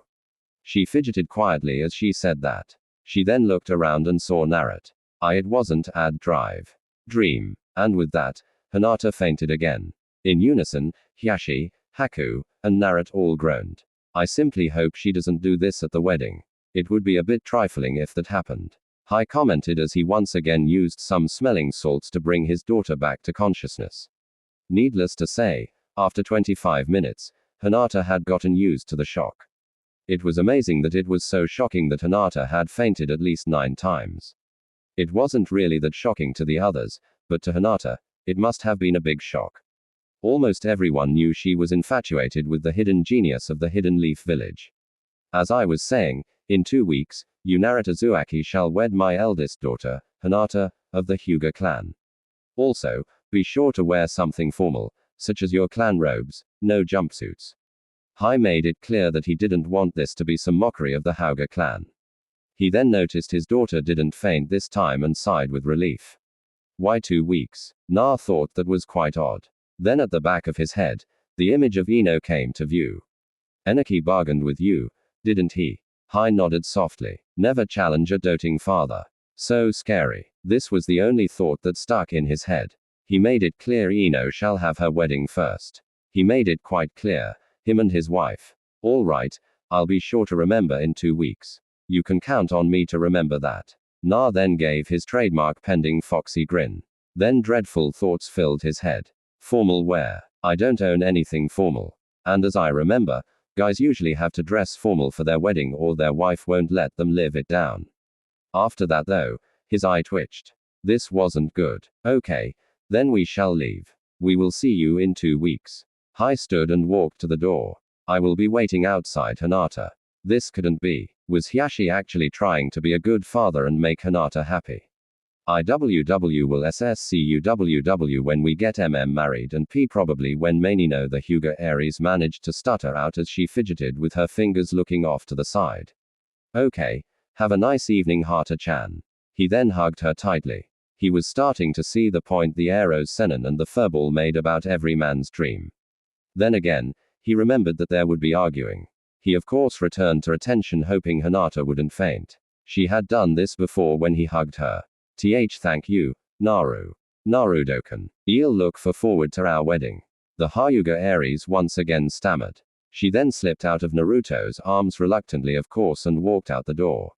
She fidgeted quietly as she said that. She then looked around and saw Narut. It wasn't drive. Dream. And with that, Hinata fainted again. In unison, Hiyashi, Haku, and Narut all groaned. I simply hope she doesn't do this at the wedding. It would be a bit trifling if that happened. Hai commented as he once again used some smelling salts to bring his daughter back to consciousness. Needless to say, after 25 minutes, Hinata had gotten used to the shock. It was amazing that it was so shocking that Hinata had fainted at least 9 times. It wasn't really that shocking to the others, but to Hinata, it must have been a big shock. Almost everyone knew she was infatuated with the hidden genius of the Hidden Leaf Village. As I was saying, in 2 weeks, you Naruto Uzumaki shall wed my eldest daughter, Hinata, of the Hyuga clan. Also, be sure to wear something formal, such as your clan robes, no jumpsuits. Hai made it clear that he didn't want this to be some mockery of the Hyuga clan. He then noticed his daughter didn't faint this time and sighed with relief. Why 2 weeks? Na thought that was quite odd. Then at the back of his head, the image of Ino came to view. Enaki bargained with you, didn't he? Hai nodded softly. Never challenge a doting father. So scary. This was the only thought that stuck in his head. He made it clear Ino shall have her wedding first. He made it quite clear, him and his wife. All right, I'll be sure to remember in 2 weeks. You can count on me to remember that. Na then gave his trademark pending foxy grin. Then dreadful thoughts filled his head. Formal wear. I don't own anything formal. And as I remember, guys usually have to dress formal for their wedding or their wife won't let them live it down. After that though, his eye twitched. This wasn't good. Okay, then we shall leave. We will see you in 2 weeks. Hai stood and walked to the door. I will be waiting outside Hinata. This couldn't be. Was Hiyashi actually trying to be a good father and make Hinata happy? IWW will SSCUWW when we get married and P probably when Mainino the Hyuga Aries managed to stutter out as she fidgeted with her fingers looking off to the side. Okay, have a nice evening Hata-chan. He then hugged her tightly. He was starting to see the point the Eros Senon and the furball made about every man's dream. Then again, he remembered that there would be arguing. He of course returned to attention hoping Hinata wouldn't faint. She had done this before when he hugged her. Thank you, Narudokan. I'll look forward to our wedding. The Hyuga Aries once again stammered. She then slipped out of Naruto's arms reluctantly of course and walked out the door.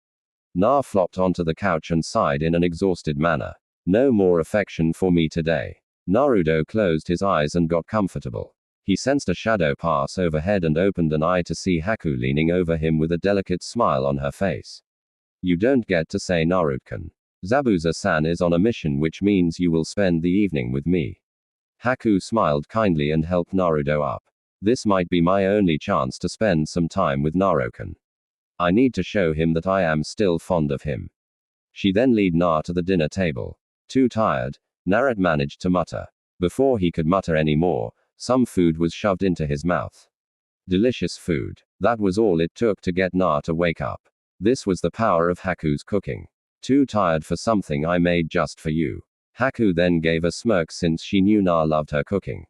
Na flopped onto the couch and sighed in an exhausted manner. No more affection for me today. Naruto closed his eyes and got comfortable. He sensed a shadow pass overhead and opened an eye to see Haku leaning over him with a delicate smile on her face. You don't get to say Naruto-kun. Zabuza-san is on a mission, which means you will spend the evening with me. Haku smiled kindly and helped Naruto up. This might be my only chance to spend some time with Naruto-kun. I need to show him that I am still fond of him. She then led Na to the dinner table. Too tired, Naruto managed to mutter. Before he could mutter any more, some food was shoved into his mouth. Delicious food. That was all it took to get Na to wake up. This was the power of Haku's cooking. Too tired for something I made just for you. Haku then gave a smirk since she knew Na loved her cooking.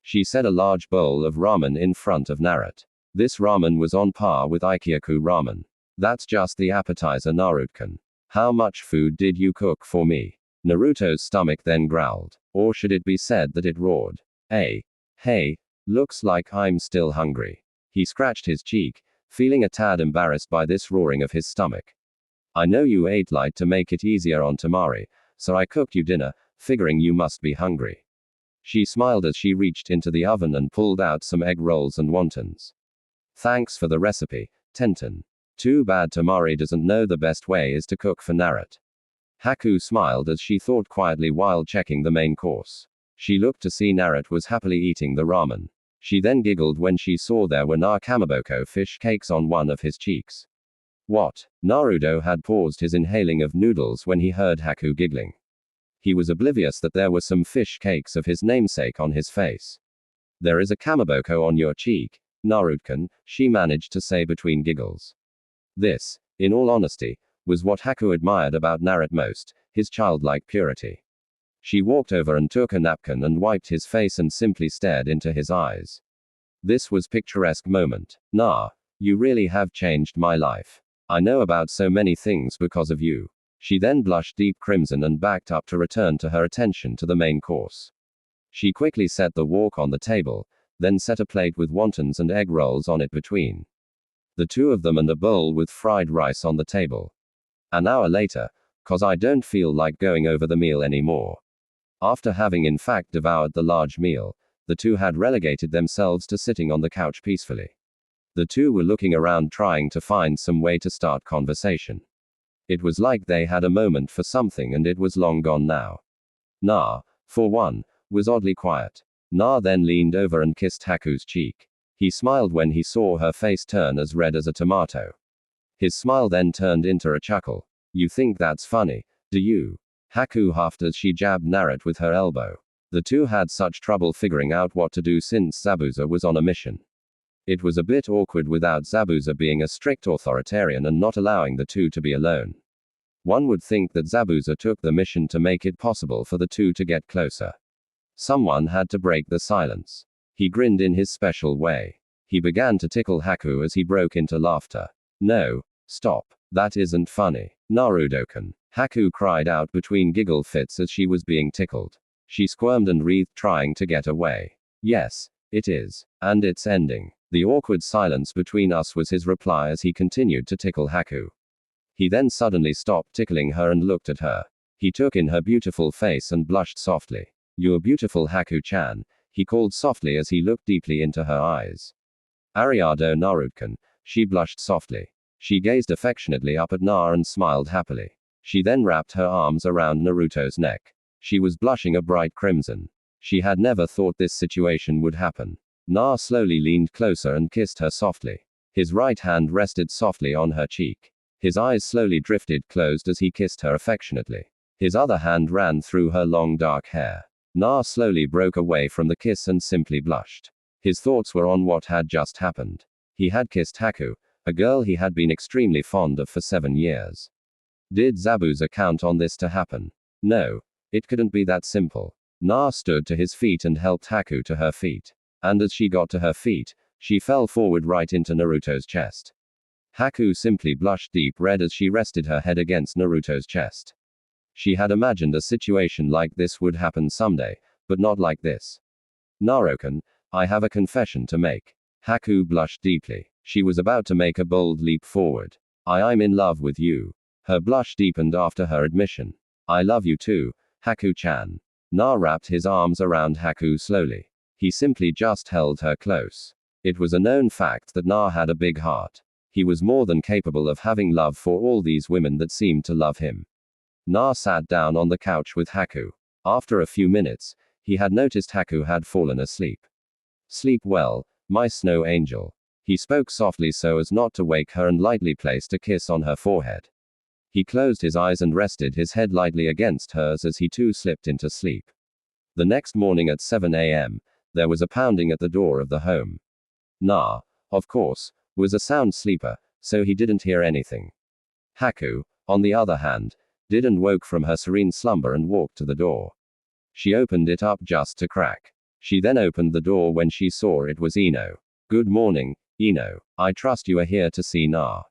She set a large bowl of ramen in front of Naruto. This ramen was on par with Ikyaku ramen. That's just the appetizer, Naruto-kun. How much food did you cook for me? Naruto's stomach then growled. Or should it be said that it roared? Hey, looks like I'm still hungry. He scratched his cheek, feeling a tad embarrassed by this roaring of his stomach. I know you ate light to make it easier on Tamari, so I cooked you dinner, figuring you must be hungry. She smiled as she reached into the oven and pulled out some egg rolls and wontons. Thanks for the recipe, Tenten. Too bad Tamari doesn't know the best way is to cook for Naruto. Haku smiled as she thought quietly while checking the main course. She looked to see Naruto was happily eating the ramen. She then giggled when she saw there were na kamaboko fish cakes on one of his cheeks. What? Naruto had paused his inhaling of noodles when he heard Haku giggling. He was oblivious that there were some fish cakes of his namesake on his face. There is a kamaboko on your cheek, Naruto-kun, she managed to say between giggles. This, in all honesty, was what Haku admired about Naruto most, his childlike purity. She walked over and took a napkin and wiped his face and simply stared into his eyes. This was picturesque moment. Na, you really have changed my life. I know about so many things because of you. She then blushed deep crimson and backed up to return to her attention to the main course. She quickly set the wok on the table, then set a plate with wontons and egg rolls on it between the two of them and a bowl with fried rice on the table. An hour later, 'cause I don't feel like going over the meal anymore. After having in fact devoured the large meal, the two had relegated themselves to sitting on the couch peacefully. The two were looking around trying to find some way to start conversation. It was like they had a moment for something and it was long gone now. Na, for one, was oddly quiet. Na then leaned over and kissed Haku's cheek. He smiled when he saw her face turn as red as a tomato. His smile then turned into a chuckle. You think that's funny, do you? Haku huffed as she jabbed Naruto with her elbow. The two had such trouble figuring out what to do since Zabuza was on a mission. It was a bit awkward without Zabuza being a strict authoritarian and not allowing the two to be alone. One would think that Zabuza took the mission to make it possible for the two to get closer. Someone had to break the silence. He grinned in his special way. He began to tickle Haku as he broke into laughter. No, stop. That isn't funny. Naruto-kun. Haku cried out between giggle fits as she was being tickled. She squirmed and writhed trying to get away. Yes, it is. And it's ending. The awkward silence between us was his reply as he continued to tickle Haku. He then suddenly stopped tickling her and looked at her. He took in her beautiful face and blushed softly. You're beautiful, Haku-chan, he called softly as he looked deeply into her eyes. Ariado, Naruto-kun, she blushed softly. She gazed affectionately up at Na and smiled happily. She then wrapped her arms around Naruto's neck. She was blushing a bright crimson. She had never thought this situation would happen. Na slowly leaned closer and kissed her softly. His right hand rested softly on her cheek. His eyes slowly drifted closed as he kissed her affectionately. His other hand ran through her long dark hair. Na slowly broke away from the kiss and simply blushed. His thoughts were on what had just happened. He had kissed Haku, a girl he had been extremely fond of for 7 years. Did Zabuza count on this to happen? No. It couldn't be that simple. Na stood to his feet and helped Haku to her feet. And as she got to her feet, she fell forward right into Naruto's chest. Haku simply blushed deep red as she rested her head against Naruto's chest. She had imagined a situation like this would happen someday, but not like this. Naruto-kun, I have a confession to make. Haku blushed deeply. She was about to make a bold leap forward. I'm in love with you. Her blush deepened after her admission. I love you too, Haku-chan. Na wrapped his arms around Haku slowly. He simply just held her close. It was a known fact that Na had a big heart. He was more than capable of having love for all these women that seemed to love him. Na sat down on the couch with Haku. After a few minutes, he had noticed Haku had fallen asleep. Sleep well, my snow angel. He spoke softly so as not to wake her and lightly placed a kiss on her forehead. He closed his eyes and rested his head lightly against hers as he too slipped into sleep. The next morning at 7 a.m., there was a pounding at the door of the home. Na, of course, was a sound sleeper, so he didn't hear anything. Haku, on the other hand, did and woke from her serene slumber and walked to the door. She opened it up just to crack. She then opened the door when she saw it was Ino. Good morning, Ino. I trust you are here to see Na.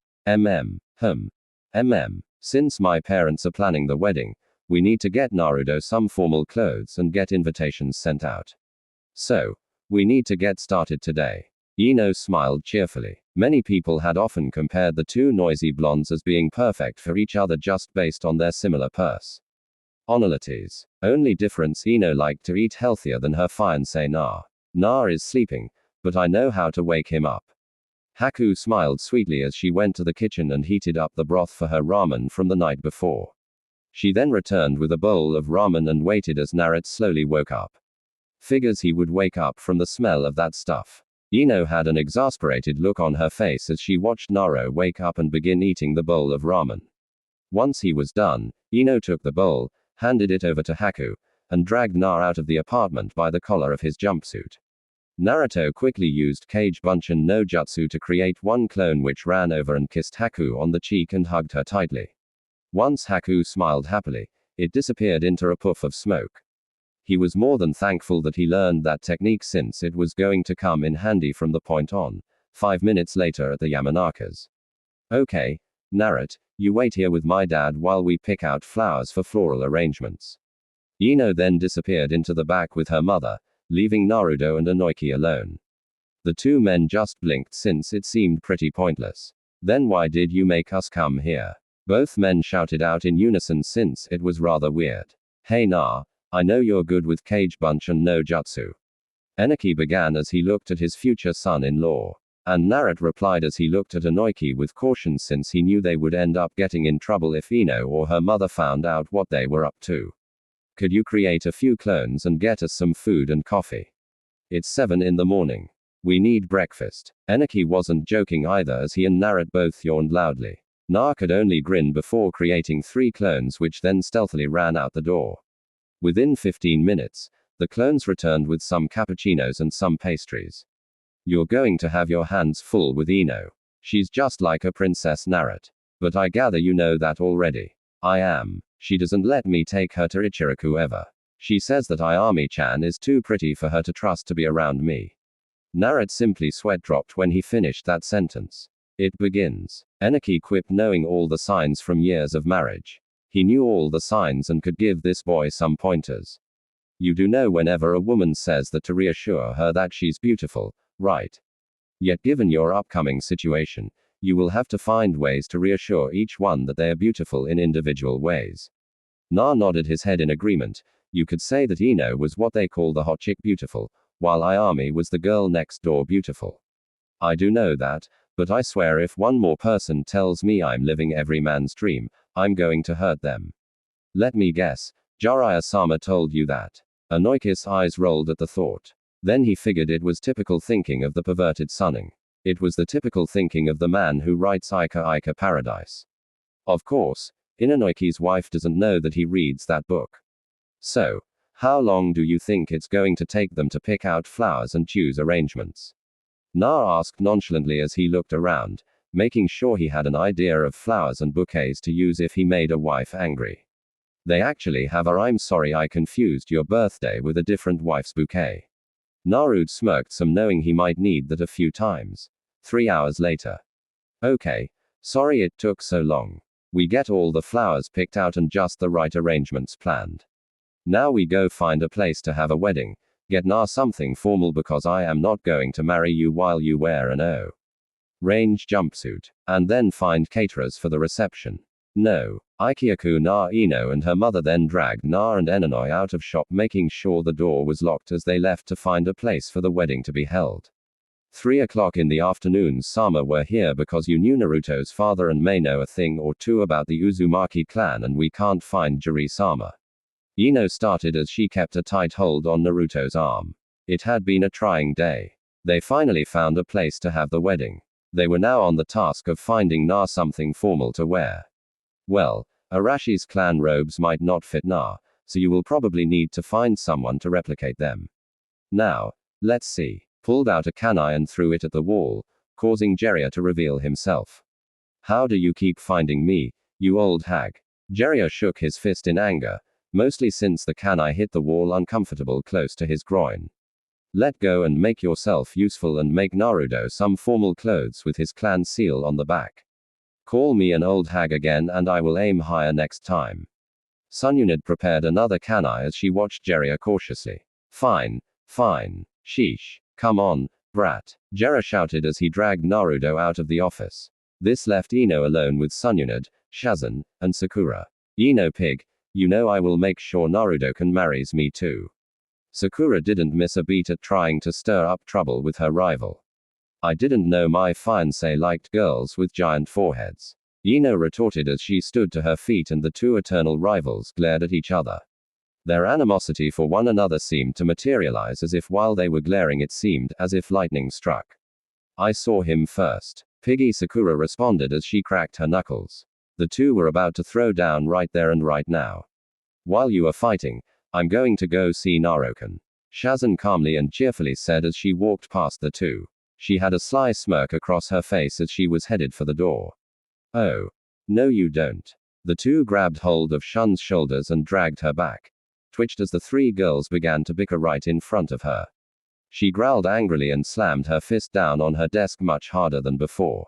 Since my parents are planning the wedding, we need to get Naruto some formal clothes and get invitations sent out. So, we need to get started today. Ino smiled cheerfully. Many people had often compared the two noisy blondes as being perfect for each other just based on their similar personalities. Only difference, Ino liked to eat healthier than her fiancé Na. Na is sleeping, but I know how to wake him up. Haku smiled sweetly as she went to the kitchen and heated up the broth for her ramen from the night before. She then returned with a bowl of ramen and waited as Naruto slowly woke up. Figures he would wake up from the smell of that stuff. Ino had an exasperated look on her face as she watched Naruto wake up and begin eating the bowl of ramen. Once he was done, Ino took the bowl, handed it over to Haku, and dragged Na out of the apartment by the collar of his jumpsuit. Naruto quickly used Kage Bunshin no Jutsu to create one clone which ran over and kissed Haku on the cheek and hugged her tightly. Once Haku smiled happily, it disappeared into a puff of smoke. He was more than thankful that he learned that technique since it was going to come in handy from the point on. 5 minutes later at the Yamanaka's. Okay, Naruto, you wait here with my dad while we pick out flowers for floral arrangements. Ino then disappeared into the back with her mother, leaving Naruto and Kunoichi alone. The two men just blinked since it seemed pretty pointless. Then why did you make us come here? Both men shouted out in unison since it was rather weird. Hey Na, I know you're good with Kage Bunshin no Jutsu. Kunoichi began as he looked at his future son-in-law. And Naruto replied as he looked at Kunoichi with caution since he knew they would end up getting in trouble if Ino or her mother found out what they were up to. Could you create a few clones and get us some food and coffee? It's 7 in the morning. We need breakfast. Kunoichi wasn't joking either as he and Naruto both yawned loudly. Na could only grin before creating 3 clones which then stealthily ran out the door. Within 15 minutes, the clones returned with some cappuccinos and some pastries. You're going to have your hands full with Ino. She's just like a princess, Naruto. But I gather you know that already. I am. She doesn't let me take her to Ichiraku ever. She says that Ayami-chan is too pretty for her to trust to be around me. Naruto simply sweat dropped when he finished that sentence. It begins. Kunoichi quipped, knowing all the signs from years of marriage. He knew all the signs and could give this boy some pointers. You do know whenever a woman says that to reassure her that she's beautiful, right? Yet given your upcoming situation, you will have to find ways to reassure each one that they are beautiful in individual ways. Na nodded his head in agreement. You could say that Ino was what they call the hot chick beautiful, while Ayami was the girl next door beautiful. I do know that, but I swear if one more person tells me I'm living every man's dream, I'm going to hurt them. Let me guess, Jiraiya-sama told you that. Kunoichi's eyes rolled at the thought. Then he figured it was typical thinking of the perverted sunning. It was the typical thinking of the man who writes Ika Ika Paradise. Of course, Kunoichi's wife doesn't know that he reads that book. So, how long do you think it's going to take them to pick out flowers and choose arrangements? Na asked nonchalantly as he looked around, making sure he had an idea of flowers and bouquets to use if he made a wife angry. They actually have a I'm sorry I confused your birthday with a different wife's bouquet. Naruto smirked some knowing he might need that a few times. 3 hours later. Okay. Sorry it took so long. We get all the flowers picked out and just the right arrangements planned. Now we go find a place to have a wedding, get Na something formal because I am not going to marry you while you wear an O-range jumpsuit, and then find caterers for the reception. No. Ikyaku na Ino and her mother then dragged Na and Enonoi out of shop, making sure the door was locked as they left to find a place for the wedding to be held. 3 o'clock in the afternoon. Sama were here because you knew Naruto's father and may know a thing or two about the Uzumaki clan, and we can't find Jiri-sama. Ino started as she kept a tight hold on Naruto's arm. It had been a trying day. They finally found a place to have the wedding. They were now on the task of finding Na something formal to wear. Well, Arashi's clan robes might not fit Na, so you will probably need to find someone to replicate them. Now, let's see. Pulled out a kanai and threw it at the wall, causing Jiraiya to reveal himself. How do you keep finding me, you old hag? Jiraiya shook his fist in anger, mostly since the kanai hit the wall uncomfortable close to his groin. Let go and make yourself useful and make Naruto some formal clothes with his clan seal on the back. Call me an old hag again and I will aim higher next time. Sunyunid prepared another kanai as she watched Jiraiya cautiously. Fine, fine. Sheesh. Come on, brat. Jiraiya shouted as he dragged Naruto out of the office. This left Ino alone with Sunyunid, Shazan, and Sakura. Ino pig, you know I will make sure Naruto can marries me too. Sakura didn't miss a beat at trying to stir up trouble with her rival. I didn't know my fiancé liked girls with giant foreheads. Ino retorted as she stood to her feet and the two eternal rivals glared at each other. Their animosity for one another seemed to materialize as if while they were glaring it seemed as if lightning struck. I saw him first. Piggy Sakura responded as she cracked her knuckles. The two were about to throw down right there and right now. While you are fighting, I'm going to go see Naruto. Shazan calmly and cheerfully said as she walked past the two. She had a sly smirk across her face as she was headed for the door. Oh. No you don't. The two grabbed hold of Shun's shoulders and dragged her back. Twitched as the three girls began to bicker right in front of her. She growled angrily and slammed her fist down on her desk much harder than before.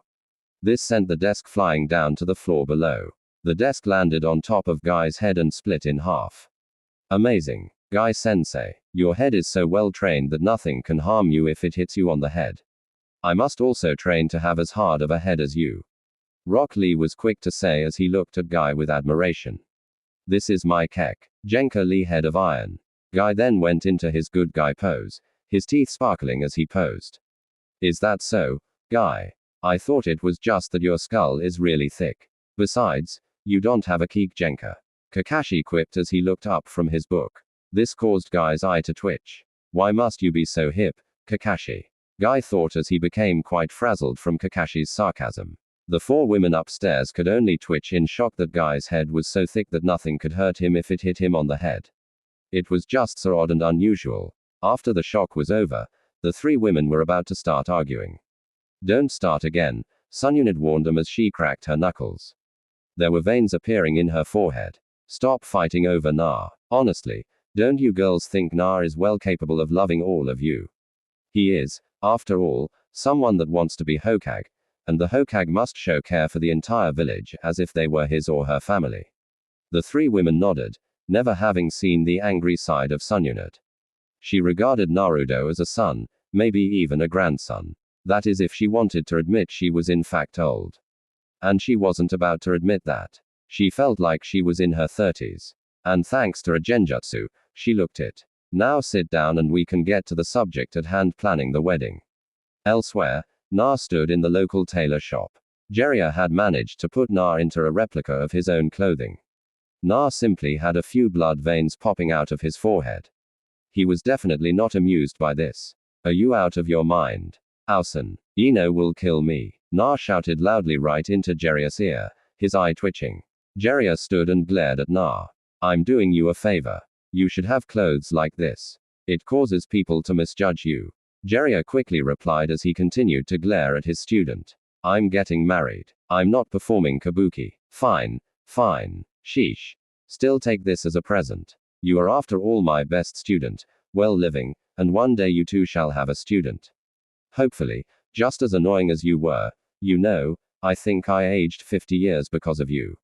This sent the desk flying down to the floor below. The desk landed on top of Guy's head and split in half. Amazing. Guy-sensei, your head is so well trained that nothing can harm you if it hits you on the head. I must also train to have as hard of a head as you. Rock Lee was quick to say as he looked at Guy with admiration. This is my kek. Genka Lee head of iron. Guy then went into his good guy pose, his teeth sparkling as he posed. Is that so, Guy? I thought it was just that your skull is really thick. Besides, you don't have a keek Genka. Kakashi quipped as he looked up from his book. This caused Guy's eye to twitch. Why must you be so hip, Kakashi? Guy thought as he became quite frazzled from Kakashi's sarcasm. The four women upstairs could only twitch in shock that Guy's head was so thick that nothing could hurt him if it hit him on the head. It was just so odd and unusual. After the shock was over, the three women were about to start arguing. Don't start again, Sunyunid warned them as she cracked her knuckles. There were veins appearing in her forehead. Stop fighting over Na. Honestly, don't you girls think Na is well capable of loving all of you? He is, after all, someone that wants to be Hokage. And the Hokage must show care for the entire village as if they were his or her family. The three women nodded, never having seen the angry side of Sunyunid. She regarded Naruto as a son, maybe even a grandson. That is if she wanted to admit she was in fact old. And she wasn't about to admit that. She felt like she was in her 30s. And thanks to a genjutsu, she looked it. Now sit down and we can get to the subject at hand, planning the wedding. Elsewhere, Na stood in the local tailor shop. Jiraiya had managed to put Na into a replica of his own clothing. Na simply had a few blood veins popping out of his forehead. He was definitely not amused by this. Are you out of your mind? Ausen. Ino will kill me. Na shouted loudly right into Jiraiya's ear, his eye twitching. Jiraiya stood and glared at Na. I'm doing you a favor. You should have clothes like this. It causes people to misjudge you. Jiraiya quickly replied as he continued to glare at his student. I'm getting married. I'm not performing kabuki. Fine, fine. Sheesh. Still take this as a present. You are after all my best student, well living, and one day you too shall have a student. Hopefully, just as annoying as you were, you know, I think I aged 50 years because of you.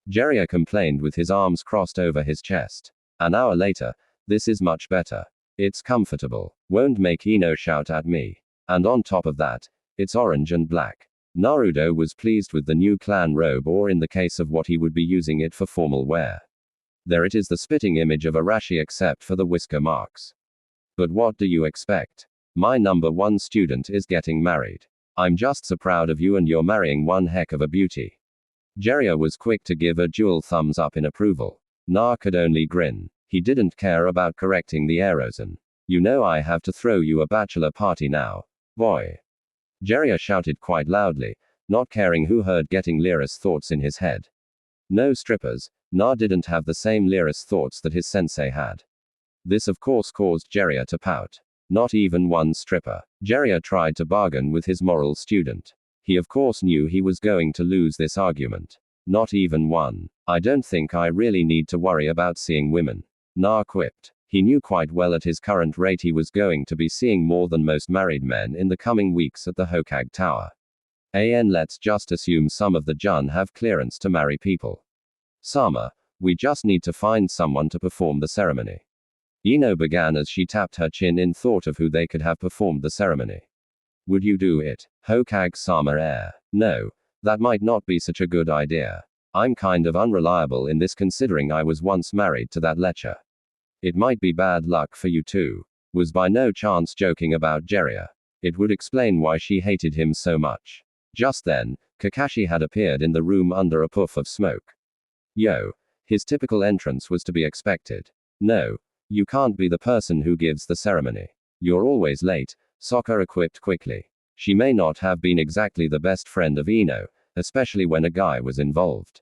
Jiraiya complained with his arms crossed over his chest. An hour later, this is much better. It's comfortable. Won't make Ino shout at me. And on top of that, it's orange and black. Naruto was pleased with the new clan robe, or in the case of what he would be using it for formal wear. There it is, the spitting image of Arashi except for the whisker marks. But what do you expect? My number one student is getting married. I'm just so proud of you, and you're marrying one heck of a beauty. Jiraiya was quick to give a dual thumbs up in approval. Na could only grin. He didn't care about correcting the Erosen. You know I have to throw you a bachelor party now, boy. Jiraiya shouted quite loudly, not caring who heard getting Lyra's thoughts in his head. No strippers. Na didn't have the same Lyra's thoughts that his sensei had. This of course caused Jiraiya to pout. Not even one stripper. Jiraiya tried to bargain with his moral student. He of course knew he was going to lose this argument. Not even one. I don't think I really need to worry about seeing women. Na quipped. He knew quite well at his current rate he was going to be seeing more than most married men in the coming weeks at the Hokage Tower. Let's just assume some of the Jun have clearance to marry people. Sama, we just need to find someone to perform the ceremony. Ino began as she tapped her chin in thought of who they could have performed the ceremony. Would you do it? Hokage Sama. No. That might not be such a good idea. I'm kind of unreliable in this, considering I was once married to that lecher. It might be bad luck for you too. Was by no chance joking about Jiraiya. It would explain why she hated him so much. Just then, Kakashi had appeared in the room under a puff of smoke. Yo. His typical entrance was to be expected. No. You can't be the person who gives the ceremony. You're always late, Sokka equipped quickly. She may not have been exactly the best friend of Ino, especially when a guy was involved.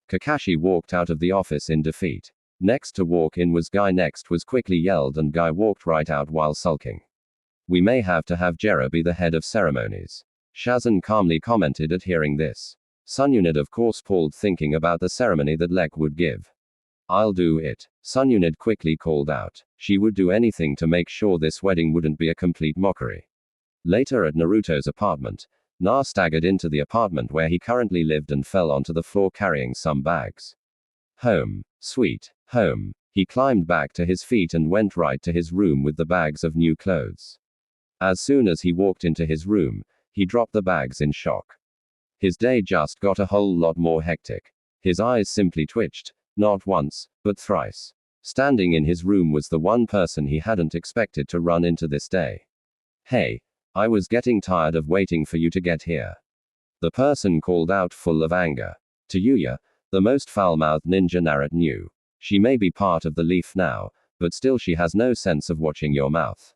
Kakashi walked out of the office in defeat. Next to walk in was Guy. Next was quickly yelled, and Guy walked right out while sulking. We may have to have Jiraiya be the head of ceremonies. Shazan calmly commented at hearing this. Sununid of course paused, thinking about the ceremony that Lek would give. I'll do it. Sununid quickly called out. She would do anything to make sure this wedding wouldn't be a complete mockery. Later at Naruto's apartment, Na staggered into the apartment where he currently lived and fell onto the floor carrying some bags. Home. Sweet. Home. He climbed back to his feet and went right to his room with the bags of new clothes. As soon as he walked into his room, he dropped the bags in shock. His day just got a whole lot more hectic. His eyes simply twitched, not once, but thrice. Standing in his room was the one person he hadn't expected to run into this day. Hey, I was getting tired of waiting for you to get here. The person called out, full of anger. To Yuya, the most foul-mouthed ninja Naruto knew. She may be part of the leaf now, but still she has no sense of watching your mouth.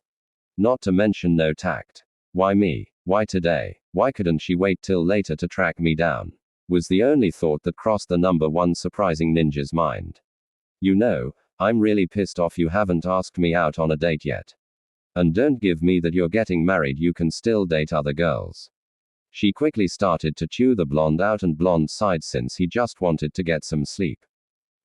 Not to mention no tact. Why me? Why today? Why couldn't she wait till later to track me down? Was the only thought that crossed the number one surprising ninja's mind. You know, I'm really pissed off you haven't asked me out on a date yet. And don't give me that you're getting married, you can still date other girls. She quickly started to chew the blonde out, and blonde sighed since he just wanted to get some sleep.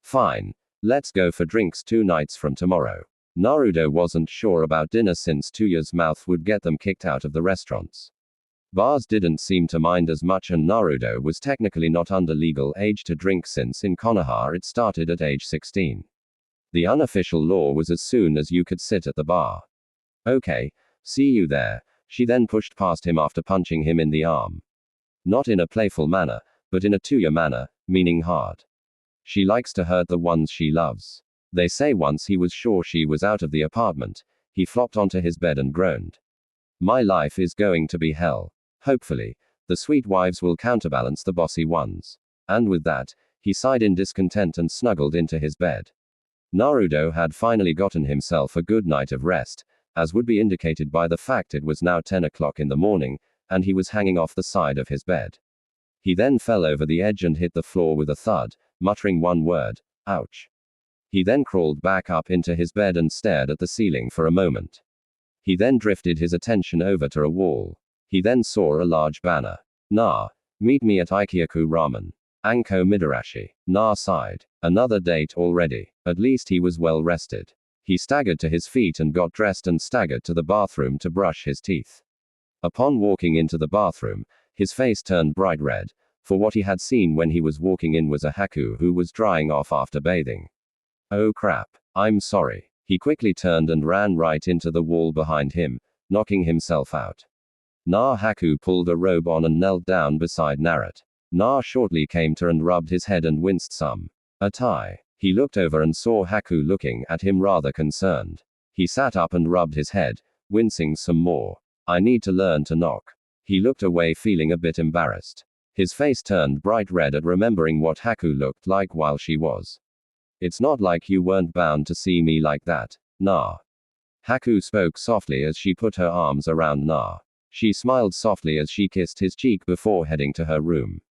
Fine. Let's go for drinks 2 nights from tomorrow. Naruto wasn't sure about dinner since Tuya's mouth would get them kicked out of the restaurants. Bars didn't seem to mind as much, and Naruto was technically not under legal age to drink since in Konoha it started at age 16. The unofficial law was as soon as you could sit at the bar. Okay, see you there. She then pushed past him after punching him in the arm. Not in a playful manner, but in a Tuya manner, meaning hard. She likes to hurt the ones she loves. They say once he was sure she was out of the apartment, he flopped onto his bed and groaned. My life is going to be hell. Hopefully, the sweet wives will counterbalance the bossy ones. And with that, he sighed in discontent and snuggled into his bed. Naruto had finally gotten himself a good night of rest, as would be indicated by the fact it was now 10 o'clock in the morning, and he was hanging off the side of his bed. He then fell over the edge and hit the floor with a thud, muttering one word, ouch. He then crawled back up into his bed and stared at the ceiling for a moment. He then drifted his attention over to a wall. He then saw a large banner. Na, meet me at Ikyaku Ramen. Anko Midarashi. Na sighed. Another date already. At least he was well rested. He staggered to his feet and got dressed and staggered to the bathroom to brush his teeth. Upon walking into the bathroom, his face turned bright red, for what he had seen when he was walking in was a Haku who was drying off after bathing. Oh crap. I'm sorry. He quickly turned and ran right into the wall behind him, knocking himself out. Haku pulled a robe on and knelt down beside Naruto. Shortly came to and rubbed his head and winced some. A tie. He looked over and saw Haku looking at him rather concerned. He sat up and rubbed his head, wincing some more. I need to learn to knock. He looked away feeling a bit embarrassed. His face turned bright red at remembering what Haku looked like while she was. It's not like you weren't bound to see me like that, nah. Haku spoke softly as she put her arms around Na. She smiled softly as she kissed his cheek before heading to her room.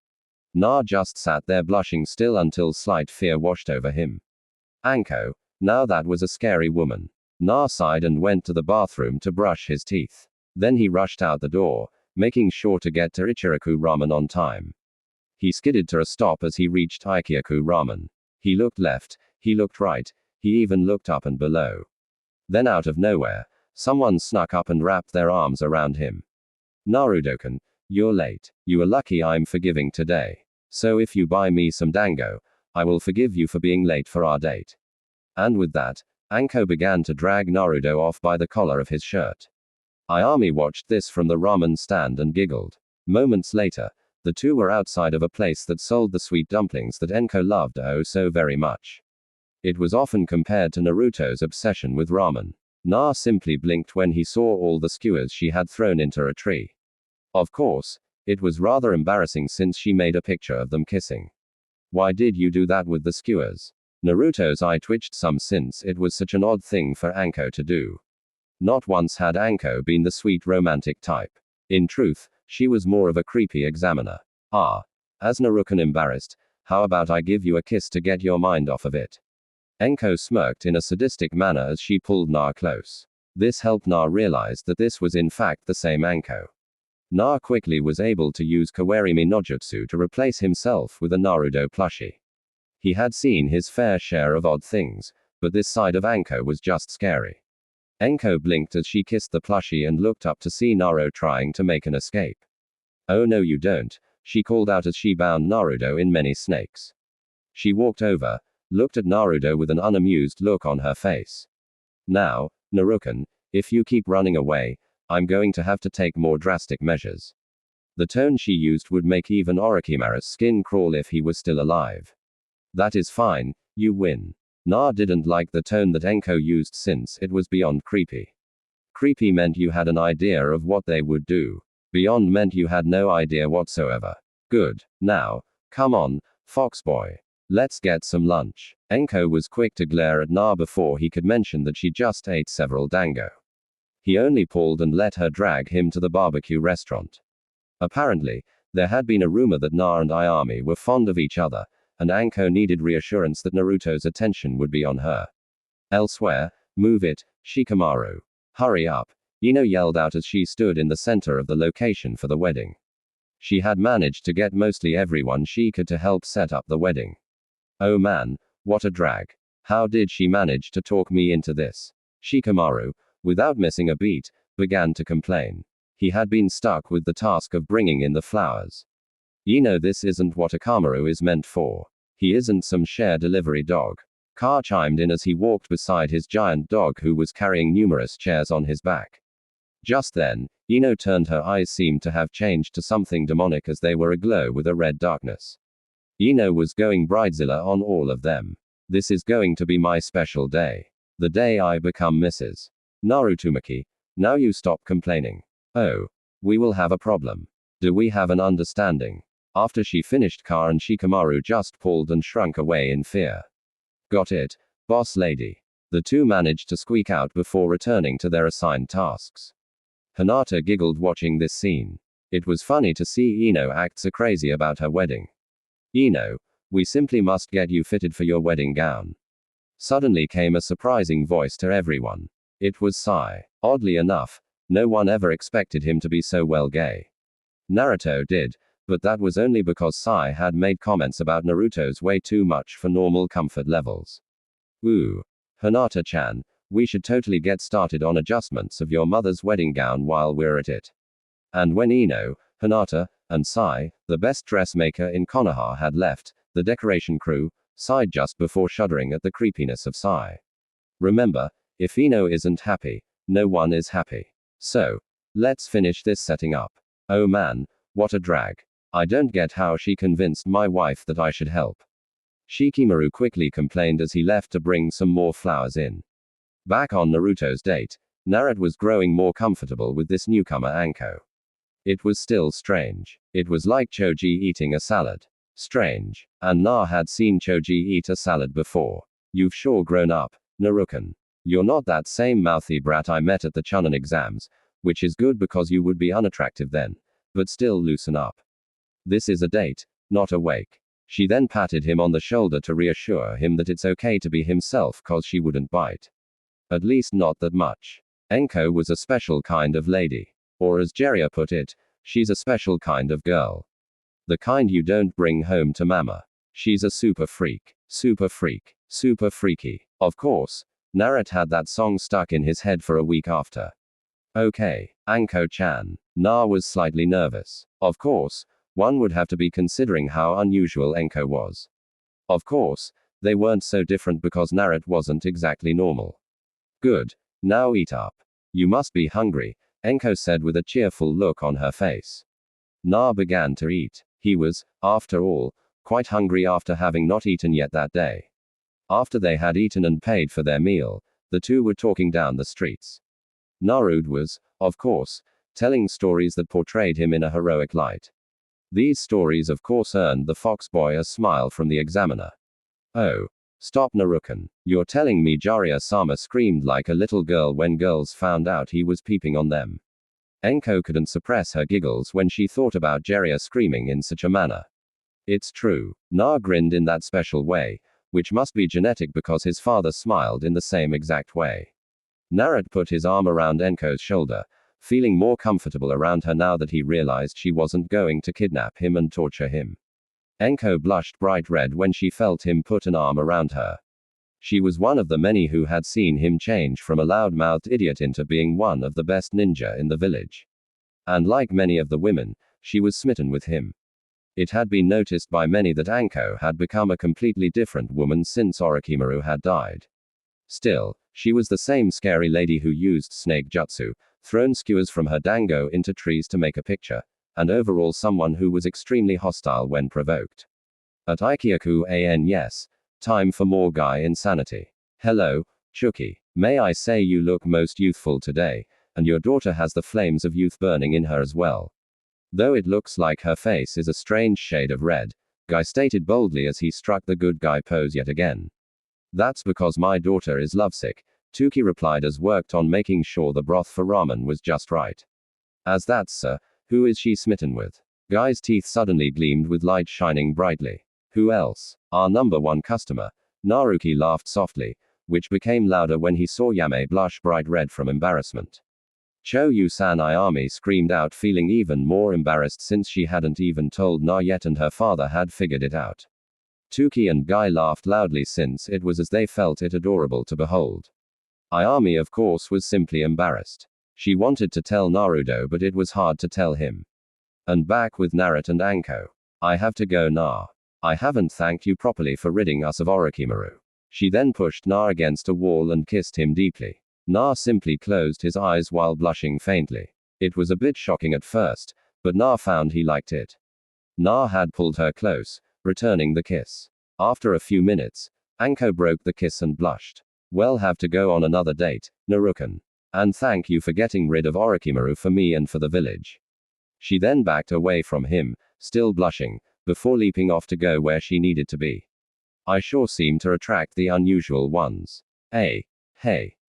Na just sat there blushing still until slight fear washed over him. Anko, now that was a scary woman. Na sighed and went to the bathroom to brush his teeth. Then he rushed out the door, making sure to get to Ichiraku Ramen on time. He skidded to a stop as he reached Ikyaku Ramen. He looked left, he looked right, he even looked up and below. Then out of nowhere, someone snuck up and wrapped their arms around him. Naruto-kun, you're late. You are lucky I'm forgiving today. So if you buy me some dango, I will forgive you for being late for our date. And with that, Anko began to drag Naruto off by the collar of his shirt. Ayami watched this from the ramen stand and giggled. Moments later, the two were outside of a place that sold the sweet dumplings that Enko loved oh so very much. It was often compared to Naruto's obsession with ramen. Na simply blinked when he saw all the skewers she had thrown into a tree. Of course, it was rather embarrassing since she made a picture of them kissing. Why did you do that with the skewers? Naruto's eye twitched some since it was such an odd thing for Anko to do. Not once had Anko been the sweet romantic type. In truth, she was more of a creepy examiner. As Naruto embarrassed, how about I give you a kiss to get your mind off of it? Enko smirked in a sadistic manner as she pulled Na close. This helped Na realize that this was in fact the same Anko. Na quickly was able to use Kawarimi no Jutsu to replace himself with a Naruto plushie. He had seen his fair share of odd things, but this side of Anko was just scary. Enko blinked as she kissed the plushie and looked up to see Naruto trying to make an escape. Oh no you don't, she called out as she bound Naruto in many snakes. She walked over, looked at Naruto with an unamused look on her face. Now, Naruto, if you keep running away, I'm going to have to take more drastic measures. The tone she used would make even Orochimaru's skin crawl if he was still alive. That is fine, you win. Na didn't like the tone that Enko used since it was beyond creepy. Creepy meant you had an idea of what they would do. Beyond meant you had no idea whatsoever. Good. Now, come on, fox boy. Let's get some lunch. Enko was quick to glare at Na before he could mention that she just ate several dango. He only pulled and let her drag him to the barbecue restaurant. Apparently, there had been a rumor that Na and Ayami were fond of each other, and Anko needed reassurance that Naruto's attention would be on her. Elsewhere, move it, Shikamaru. Hurry up, Ino yelled out as she stood in the center of the location for the wedding. She had managed to get mostly everyone she could to help set up the wedding. Oh man, what a drag. How did she manage to talk me into this? Shikamaru, without missing a beat, began to complain. He had been stuck with the task of bringing in the flowers. This isn't what a Kamaru is meant for. He isn't some share delivery dog. Ka chimed in as he walked beside his giant dog who was carrying numerous chairs on his back. Just then, Ino turned. Her eyes seemed to have changed to something demonic as they were aglow with a red darkness. Ino was going bridezilla on all of them. This is going to be my special day. The day I become Mrs. Narutomaki. Now you stop complaining. Oh. We will have a problem. Do we have an understanding? After she finished Ka and Shikamaru just pulled and shrunk away in fear. Got it, boss lady. The two managed to squeak out before returning to their assigned tasks. Hinata giggled watching this scene. It was funny to see Ino act so crazy about her wedding. Ino, we simply must get you fitted for your wedding gown. Suddenly came a surprising voice to everyone. It was Sai. Oddly enough, no one ever expected him to be so well gay. Naruto did, but that was only because Sai had made comments about Naruto's way too much for normal comfort levels. Ooh. Hinata-chan, we should totally get started on adjustments of your mother's wedding gown while we're at it. And when Ino, Hinata, and Sai, the best dressmaker in Konoha, had left, the decoration crew sighed just before shuddering at the creepiness of Sai. Remember, if Ino isn't happy, no one is happy. So, Let's finish this setting up. Oh man, what a drag. I don't get how she convinced my wife that I should help. Shikamaru quickly complained as he left to bring some more flowers in. Back on Naruto's date, Naruto was growing more comfortable with this newcomer Anko. It was still strange. It was like Choji eating a salad. Strange. And Na had seen Choji eat a salad before. You've sure grown up, Narukan. You're not that same mouthy brat I met at the Chunin exams, which is good because you would be unattractive then, but still loosen up. This is a date, not a wake. She then patted him on the shoulder to reassure him that it's okay to be himself cause she wouldn't bite. At least not that much. Enko was a special kind of lady. Or as Jeria put it, she's a special kind of girl. The kind you don't bring home to mama. She's a super freak. Super freak. Super freaky. Of course, Naruto had that song stuck in his head for a week after. Okay, Anko-chan. Na was slightly nervous. Of course, one would have to be considering how unusual Enko was. Of course, they weren't so different because Naruto wasn't exactly normal. Good. Now eat up. You must be hungry, Enko said with a cheerful look on her face. Na began to eat. He was, after all, quite hungry after having not eaten yet that day. After they had eaten and paid for their meal, the two were talking down the streets. Naruto was, of course, telling stories that portrayed him in a heroic light. These stories of course earned the fox boy a smile from the examiner. Oh. Stop Narukan. You're telling me Jiraiya-sama screamed like a little girl when girls found out he was peeping on them. Enko couldn't suppress her giggles when she thought about Jiraiya screaming in such a manner. It's true. Na grinned in that special way, which must be genetic because his father smiled in the same exact way. Naruto put his arm around Enko's shoulder, feeling more comfortable around her now that he realized she wasn't going to kidnap him and torture him. Enko blushed bright red when she felt him put an arm around her. She was one of the many who had seen him change from a loud-mouthed idiot into being one of the best ninja in the village. And like many of the women, she was smitten with him. It had been noticed by many that Anko had become a completely different woman since Orochimaru had died. Still, she was the same scary lady who used snake jutsu, thrown skewers from her dango into trees to make a picture, and overall someone who was extremely hostile when provoked. At Ikyaku an yes, time for more guy insanity. Hello, Chuki. May I say you look most youthful today, and your daughter has the flames of youth burning in her as well. Though it looks like her face is a strange shade of red, Guy stated boldly as he struck the good guy pose yet again. That's because my daughter is lovesick, Tuki replied as worked on making sure the broth for ramen was just right. As that's sir, who is she smitten with? Guy's teeth suddenly gleamed with light shining brightly. Who else? Our number one customer. Naruki laughed softly, which became louder when he saw Yame blush bright red from embarrassment. Cho-Yu-san Ayami screamed out, feeling even more embarrassed since she hadn't even told Na yet and her father had figured it out. Tuki and Guy laughed loudly since it was as they felt it adorable to behold. Ayami of course was simply embarrassed. She wanted to tell Naruto but it was hard to tell him. And back with Naruto and Anko. I have to go Na. I haven't thanked you properly for ridding us of Orochimaru. She then pushed Na against a wall and kissed him deeply. Na simply closed his eyes while blushing faintly. It was a bit shocking at first, but Na found he liked it. Na had pulled her close, returning the kiss. After a few minutes, Anko broke the kiss and blushed. Well, have to go on another date, Narukan. And thank you for getting rid of Orochimaru for me and for the village. She then backed away from him, still blushing, before leaping off to go where she needed to be. I sure seem to attract the unusual ones. Hey,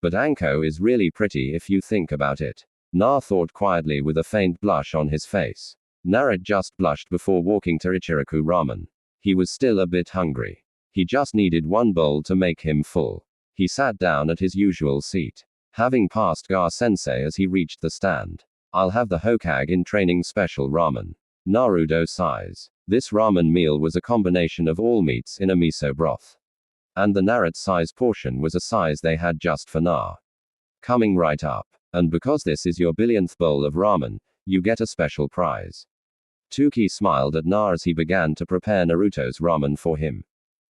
but Anko is really pretty if you think about it. Na thought quietly with a faint blush on his face. Naruto just blushed before walking to Ichiraku Ramen. He was still a bit hungry. He just needed one bowl to make him full. He sat down at his usual seat, having passed Gar-sensei as he reached the stand. I'll have the Hokage in training special ramen. Naruto sighs. This ramen meal was a combination of all meats in a miso broth. And the Naruto size portion was a size they had just for Na. Coming right up. And because this is your billionth bowl of ramen, you get a special prize. Tuki smiled at Na as he began to prepare Naruto's ramen for him.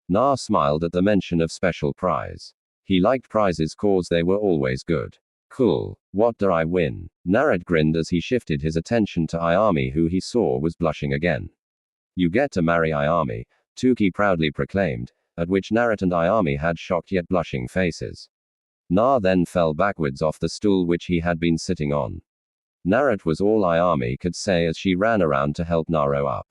Na smiled at the mention of special prize. He liked prizes cause they were always good. Cool. What do I win? Naruto grinned as he shifted his attention to Ayami, who he saw was blushing again. You get to marry Ayami, Tuki proudly proclaimed, at which Naruto and Ayami had shocked yet blushing faces. Na then fell backwards off the stool which he had been sitting on. Naruto was all Ayami could say as she ran around to help Naruto up.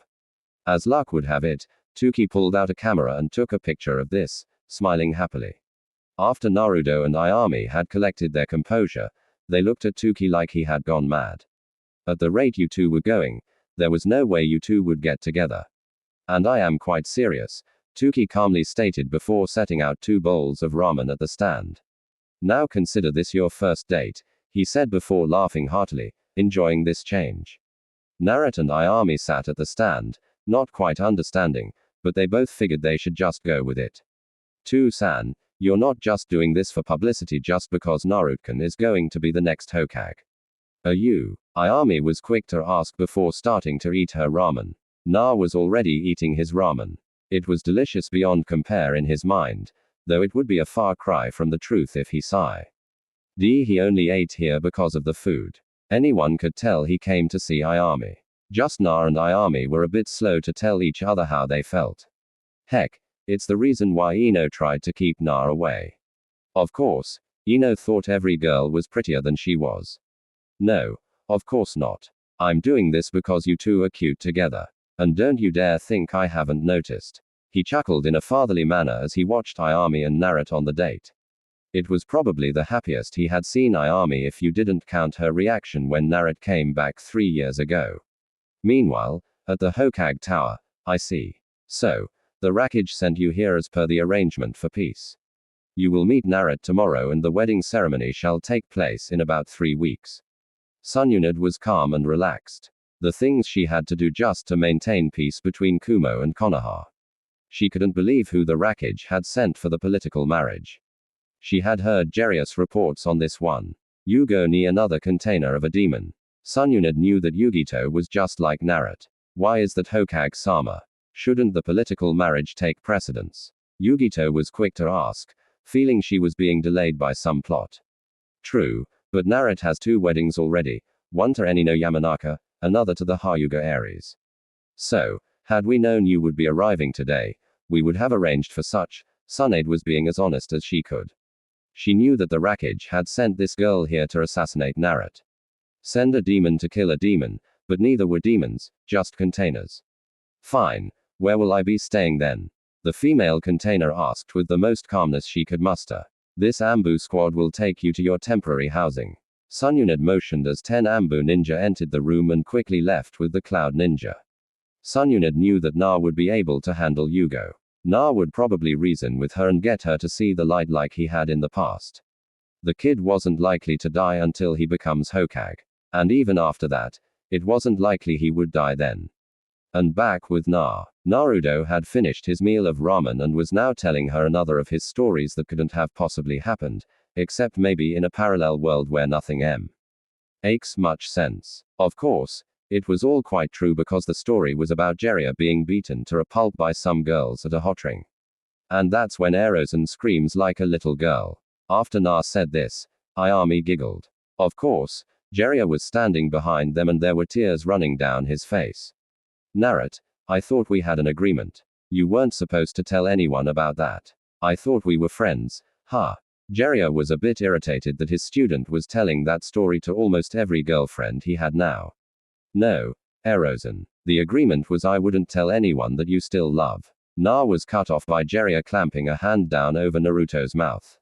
As luck would have it, Tuki pulled out a camera and took a picture of this, smiling happily. After Naruto and Ayami had collected their composure, they looked at Tuki like he had gone mad. At the rate you two were going, there was no way you two would get together. And I am quite serious, Tuki calmly stated before setting out 2 bowls of ramen at the stand. Now consider this your first date, he said before laughing heartily, enjoying this change. Naruto and Ayami sat at the stand, not quite understanding, but they both figured they should just go with it. To-san, you're not just doing this for publicity just because Naruto-kun is going to be the next Hokage. Are you? Ayami was quick to ask before starting to eat her ramen. Na was already eating his ramen. It was delicious beyond compare in his mind, though it would be a far cry from the truth if he sigh. He only ate here because of the food. Anyone could tell he came to see Ayami. Just Na and Ayami were a bit slow to tell each other how they felt. Heck, it's the reason why Ino tried to keep Na away. Of course, Ino thought every girl was prettier than she was. No, of course not. I'm doing this because you two are cute together. And don't you dare think I haven't noticed. He chuckled in a fatherly manner as he watched Ayami and Naruto on the date. It was probably the happiest he had seen Ayami if you didn't count her reaction when Naruto came back 3 years ago. Meanwhile, at the Hokage Tower, I see. So, the Rackage sent you here as per the arrangement for peace. You will meet Naruto tomorrow and the wedding ceremony shall take place in about 3 weeks. Sunyunad was calm and relaxed. The things she had to do just to maintain peace between Kumo and Konoha. She couldn't believe who the Rackage had sent for the political marriage. She had heard Jarius reports on this one. Yugo ni another container of a demon. Sunyunad knew that Yugito was just like Naruto. Why is that Hokage-sama? Shouldn't the political marriage take precedence? Yugito was quick to ask, feeling she was being delayed by some plot. True, but Naruto has 2 weddings already, one to Eni no Yamanaka, another to the Hyuga Aries. So, had we known you would be arriving today, we would have arranged for such. Tsunade was being as honest as she could. She knew that the Rackage had sent this girl here to assassinate Naruto. Send a demon to kill a demon, but neither were demons, just containers. Fine, where will I be staying then? The female container asked with the most calmness she could muster. This Ambu squad will take you to your temporary housing. Sunyunad motioned as 10 Ambu ninja entered the room and quickly left with the Cloud Ninja. Sunyunad knew that Na would be able to handle Yugo. Na would probably reason with her and get her to see the light like he had in the past. The kid wasn't likely to die until he becomes Hokage. And even after that, it wasn't likely he would die then. And back with Na. Naruto had finished his meal of ramen and was now telling her another of his stories that couldn't have possibly happened, except maybe in a parallel world where nothing makes much sense. Of course, it was all quite true because the story was about Jiraiya being beaten to a pulp by some girls at a hot ring. And that's when Erosen screams like a little girl. After Na said this, Ayami giggled. Of course, Jiraiya was standing behind them and there were tears running down his face. Naruto, I thought we had an agreement. You weren't supposed to tell anyone about that. I thought we were friends, huh? Jiraiya was a bit irritated that his student was telling that story to almost every girlfriend he had now. No, Erosen. The agreement was I wouldn't tell anyone that you still love. Na was cut off by Jiraiya clamping a hand down over Naruto's mouth.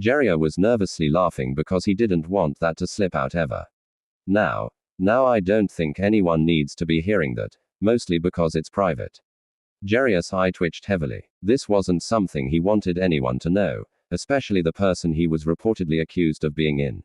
Jiraiya was nervously laughing because he didn't want that to slip out ever. Now I don't think anyone needs to be hearing that. Mostly because it's private. Jiraiya's eye twitched heavily. This wasn't something he wanted anyone to know, especially the person he was reportedly accused of being in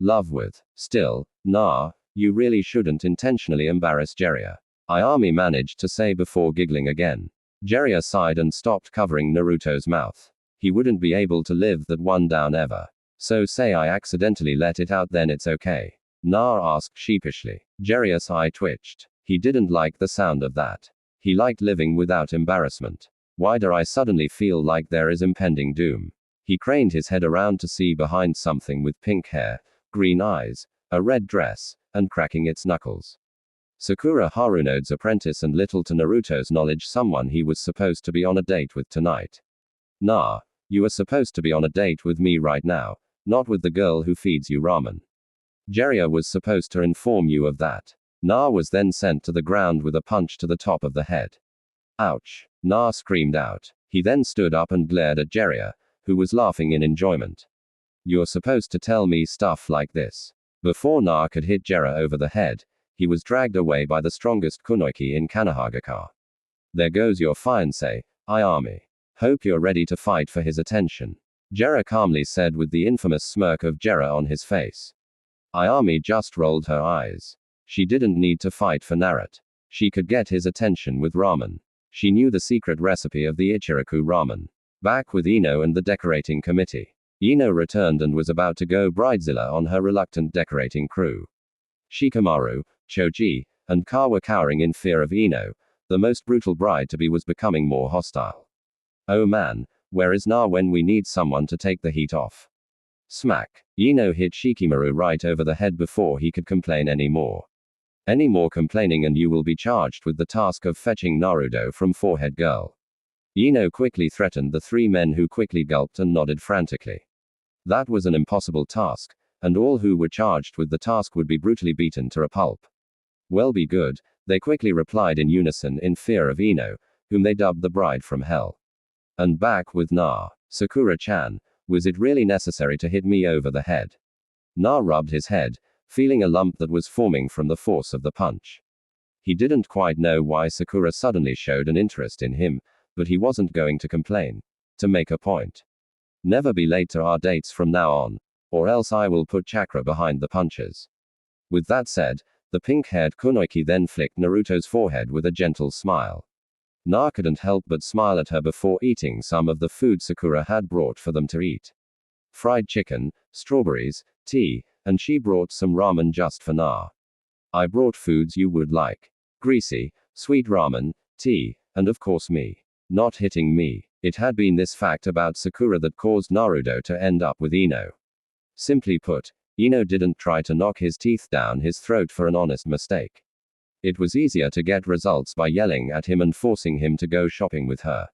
love with. Still, nah, you really shouldn't intentionally embarrass Jiraiya. Ayami managed to say before giggling again. Jiraiya sighed and stopped covering Naruto's mouth. He wouldn't be able to live that one down ever. So say I accidentally let it out then it's okay. Na asked sheepishly. Jiraiya's eye twitched. He didn't like the sound of that. He liked living without embarrassment. Why do I suddenly feel like there is impending doom? He craned his head around to see behind something with pink hair, green eyes, a red dress, and cracking its knuckles. Sakura Haruno's apprentice and little to Naruto's knowledge someone he was supposed to be on a date with tonight. Nah, you are supposed to be on a date with me right now, not with the girl who feeds you ramen. Jiraiya was supposed to inform you of that. Na was then sent to the ground with a punch to the top of the head. Ouch! Na screamed out. He then stood up and glared at Jiraiya, who was laughing in enjoyment. You're supposed to tell me stuff like this. Before Na could hit Jiraiya over the head, he was dragged away by the strongest Kunoichi in Konohagaka. There goes your fiancé, Ayami. Hope you're ready to fight for his attention. Jiraiya calmly said with the infamous smirk of Jiraiya on his face. Ayami just rolled her eyes. She didn't need to fight for Naruto. She could get his attention with ramen. She knew the secret recipe of the Ichiraku ramen. Back with Ino and the decorating committee. Ino returned and was about to go bridezilla on her reluctant decorating crew. Shikamaru, Choji, and Ka were cowering in fear of Ino. The most brutal bride-to-be was becoming more hostile. Oh man, where is Na when we need someone to take the heat off? Smack. Ino hit Shikamaru right over the head before he could complain anymore. Any more complaining and you will be charged with the task of fetching Naruto from Forehead Girl. Ino quickly threatened the three men who quickly gulped and nodded frantically. That was an impossible task, and all who were charged with the task would be brutally beaten to a pulp. Well be good, they quickly replied in unison in fear of Ino, whom they dubbed the bride from hell. And back with Na. Sakura-chan, was it really necessary to hit me over the head? Na rubbed his head, feeling a lump that was forming from the force of the punch. He didn't quite know why Sakura suddenly showed an interest in him, but he wasn't going to complain. To make a point. Never be late to our dates from now on, or else I will put chakra behind the punches. With that said, the pink-haired Kunoichi then flicked Naruto's forehead with a gentle smile. Na couldn't help but smile at her before eating some of the food Sakura had brought for them to eat. Fried chicken, strawberries, tea, and she brought some ramen just for Na. I brought foods you would like. Greasy, sweet ramen, tea, and of course me. Not hitting me. It had been this fact about Sakura that caused Naruto to end up with Ino. Simply put, Ino didn't try to knock his teeth down his throat for an honest mistake. It was easier to get results by yelling at him and forcing him to go shopping with her.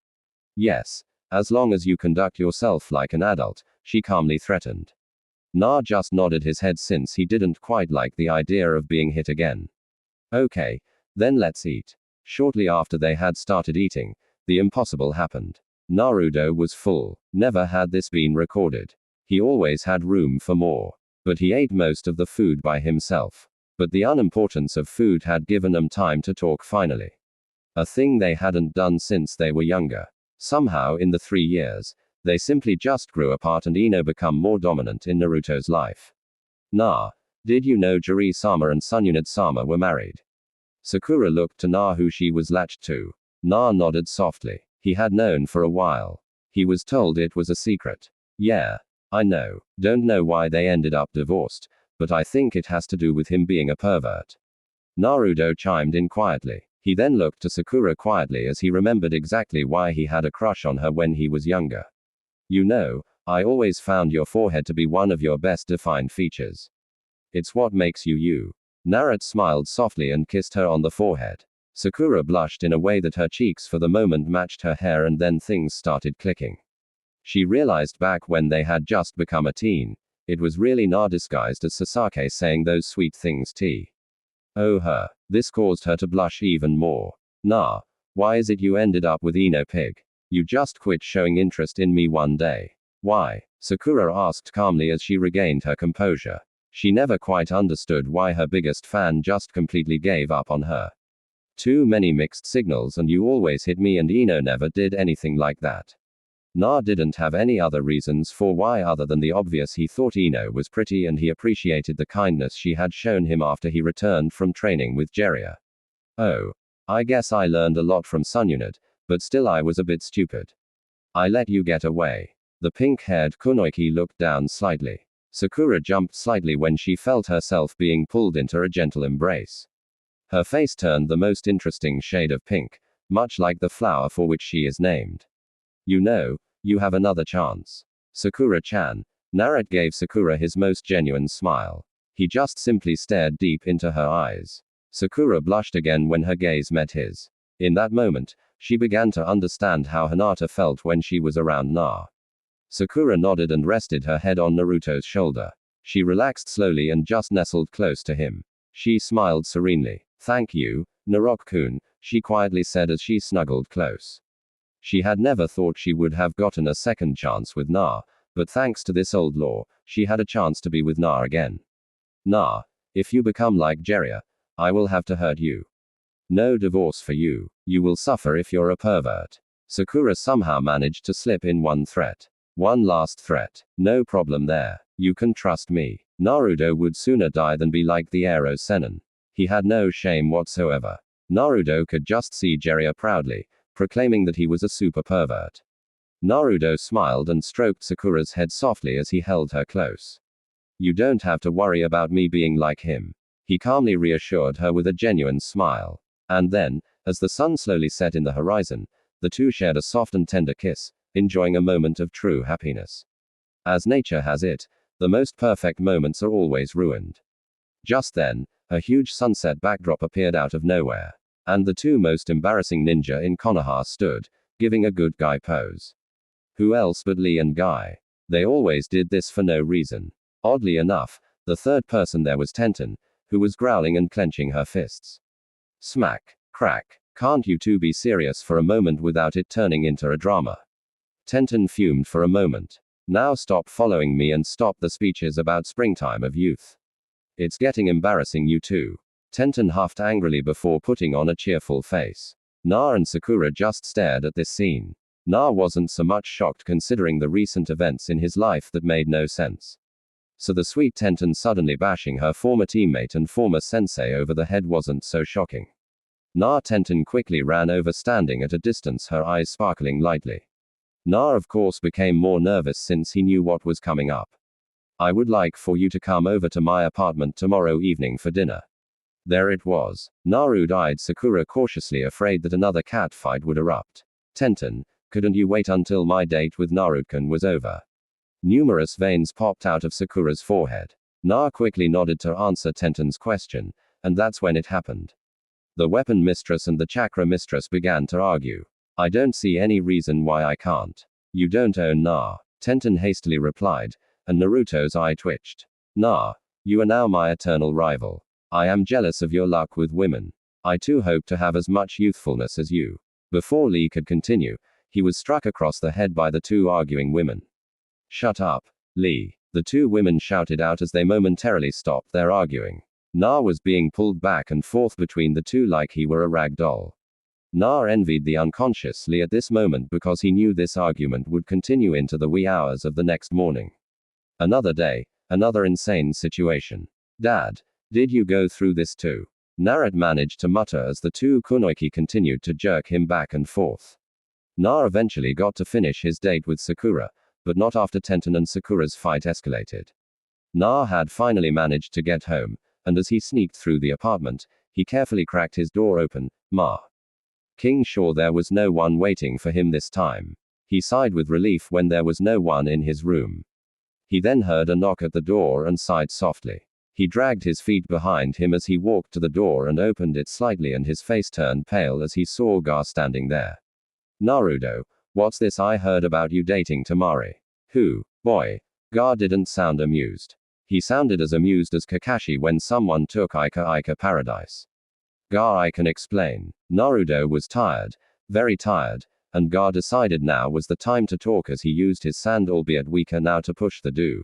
Yes, as long as you conduct yourself like an adult, she calmly threatened. Na just nodded his head since he didn't quite like the idea of being hit again. Okay, then let's eat. Shortly after they had started eating, the impossible happened. Naruto was full. Never had this been recorded. He always had room for more. But he ate most of the food by himself. But the unimportance of food had given them time to talk finally. A thing they hadn't done since they were younger. Somehow in the 3 years, they simply just grew apart and Ino become more dominant in Naruto's life. Na, did you know Jiri-sama and Sununid-sama were married? Sakura looked to Na who she was latched to. Na nodded softly. He had known for a while. He was told it was a secret. Yeah, I know. Don't know why they ended up divorced, but I think it has to do with him being a pervert. Naruto chimed in quietly. He then looked to Sakura quietly as he remembered exactly why he had a crush on her when he was younger. You know, I always found your forehead to be one of your best defined features. It's what makes you you. Naruto smiled softly and kissed her on the forehead. Sakura blushed in a way that her cheeks for the moment matched her hair and then things started clicking. She realized back when they had just become a teen, it was really Na disguised as Sasaki saying those sweet things Oh her. This caused her to blush even more. Na, why is it you ended up with Ino Pig? You just quit showing interest in me one day. Why? Sakura asked calmly as she regained her composure. She never quite understood why her biggest fan just completely gave up on her. Too many mixed signals and you always hit me and Ino never did anything like that. Na didn't have any other reasons for why other than the obvious. He thought Ino was pretty and he appreciated the kindness she had shown him after he returned from training with Jiraiya. Oh. I guess I learned a lot from Sununid, but still I was a bit stupid. I let you get away. The pink-haired Kunoichi looked down slightly. Sakura jumped slightly when she felt herself being pulled into a gentle embrace. Her face turned the most interesting shade of pink, much like the flower for which she is named. You know, you have another chance. Sakura-chan. Naruto gave Sakura his most genuine smile. He just simply stared deep into her eyes. Sakura blushed again when her gaze met his. In that moment, she began to understand how Hinata felt when she was around Na. Sakura nodded and rested her head on Naruto's shoulder. She relaxed slowly and just nestled close to him. She smiled serenely. "Thank you, Naruto-kun," she quietly said as she snuggled close. She had never thought she would have gotten a second chance with Na, but thanks to this old law, she had a chance to be with Na again. "Na, if you become like Jiraiya, I will have to hurt you. No divorce for you. You will suffer if you're a pervert." Sakura somehow managed to slip in one threat. One last threat. "No problem there. You can trust me." Naruto would sooner die than be like the Aero Sennin. He had no shame whatsoever. Naruto could just see Jiraiya proudly, proclaiming that he was a super pervert. Naruto smiled and stroked Sakura's head softly as he held her close. "You don't have to worry about me being like him," he calmly reassured her with a genuine smile. And then, as the sun slowly set in the horizon, the two shared a soft and tender kiss, enjoying a moment of true happiness. As nature has it, the most perfect moments are always ruined. Just then, a huge sunset backdrop appeared out of nowhere. And the two most embarrassing ninja in Konoha stood, giving a good guy pose. Who else but Lee and Guy? They always did this for no reason. Oddly enough, the third person there was Tenten, who was growling and clenching her fists. Smack. Crack. "Can't you two be serious for a moment without it turning into a drama?" Tenten fumed for a moment. "Now stop following me and stop the speeches about springtime of youth. It's getting embarrassing, you two." Tenten huffed angrily before putting on a cheerful face. Na and Sakura just stared at this scene. Na wasn't so much shocked considering the recent events in his life that made no sense. So the sweet Tenten suddenly bashing her former teammate and former sensei over the head wasn't so shocking. Na Tenten quickly ran over, standing at a distance, her eyes sparkling lightly. Na of course became more nervous since he knew what was coming up. "I would like for you to come over to my apartment tomorrow evening for dinner." There it was. Naruto eyed Sakura cautiously, afraid that another cat fight would erupt. "Tenten, couldn't you wait until my date with Naruto-kun was over?" Numerous veins popped out of Sakura's forehead. Na quickly nodded to answer Tenten's question, and that's when it happened. The weapon mistress and the chakra mistress began to argue. "I don't see any reason why I can't." "You don't own Na," Tenten hastily replied, and Naruto's eye twitched. "Na, you are now my eternal rival. I am jealous of your luck with women. I too hope to have as much youthfulness as you." Before Lee could continue, he was struck across the head by the two arguing women. "Shut up, Lee," the two women shouted out as they momentarily stopped their arguing. Na was being pulled back and forth between the two like he were a rag doll. Na envied the unconscious Lee at this moment because he knew this argument would continue into the wee hours of the next morning. Another day, another insane situation. "Dad, did you go through this too?" Naruto managed to mutter as the two Kunoichi continued to jerk him back and forth. Na eventually got to finish his date with Sakura, but not after Tenten and Sakura's fight escalated. Na had finally managed to get home, and as he sneaked through the apartment, he carefully cracked his door open. King sure there was no one waiting for him this time. He sighed with relief when there was no one in his room. He then heard a knock at the door and sighed softly. He dragged his feet behind him as he walked to the door and opened it slightly, and his face turned pale as he saw Gar standing there. "Naruto, what's this I heard about you dating Tamari?" "Who, boy?" Gar didn't sound amused. He sounded as amused as Kakashi when someone took Ika Paradise. "Gar, I can explain." Naruto was tired, very tired, and Gar decided now was the time to talk as he used his sand, albeit weaker now, to push the door.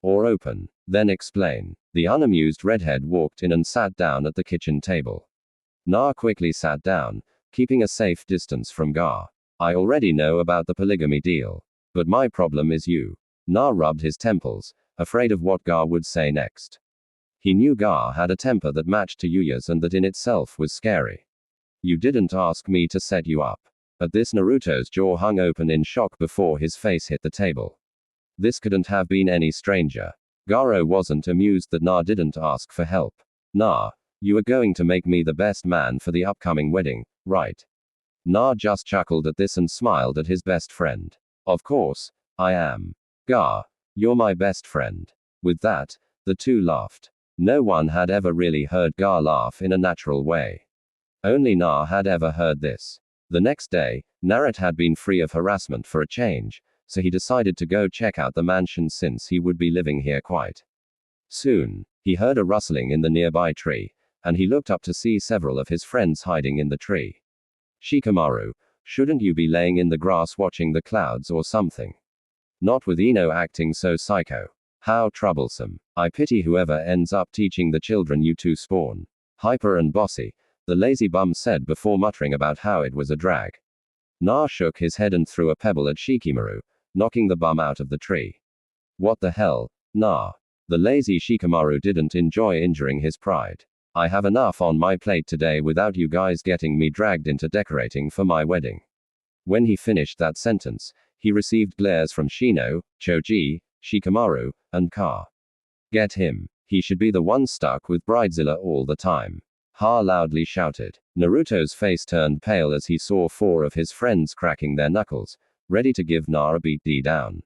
"Or open, then explain." The unamused redhead walked in and sat down at the kitchen table. Na quickly sat down, keeping a safe distance from Gar. "I already know about the polygamy deal. But my problem is you." Na rubbed his temples, afraid of what Gar would say next. He knew Gar had a temper that matched to Yuya's, and that in itself was scary. "You didn't ask me to set you up." At this, Naruto's jaw hung open in shock before his face hit the table. This couldn't have been any stranger. Garo wasn't amused that Na didn't ask for help. "Na, you are going to make me the best man for the upcoming wedding, right?" Na just chuckled at this and smiled at his best friend. "Of course, I am." Gar, you're my best friend. With that, the two laughed. No one had ever really heard Gar laugh in a natural way. Only Na had ever heard this. The next day, Naruto had been free of harassment for a change, so he decided to go check out the mansion since he would be living here quite soon. He heard a rustling in the nearby tree, and he looked up to see several of his friends hiding in the tree. Shikamaru, shouldn't you be laying in the grass watching the clouds or something? Not with Ino acting so psycho. How troublesome. I pity whoever ends up teaching the children you two spawn. Hyper and bossy, the lazy bum said before muttering about how it was a drag. Na shook his head and threw a pebble at Shikamaru, knocking the bum out of the tree. What the hell, Na? The lazy Shikamaru didn't enjoy injuring his pride. I have enough on my plate today without you guys getting me dragged into decorating for my wedding. When he finished that sentence, he received glares from Shino, Choji, Shikamaru, and Ka. Get him. He should be the one stuck with Bridezilla all the time. Ha loudly shouted. Naruto's face turned pale as he saw 4 of his friends cracking their knuckles, ready to give Na a beat down.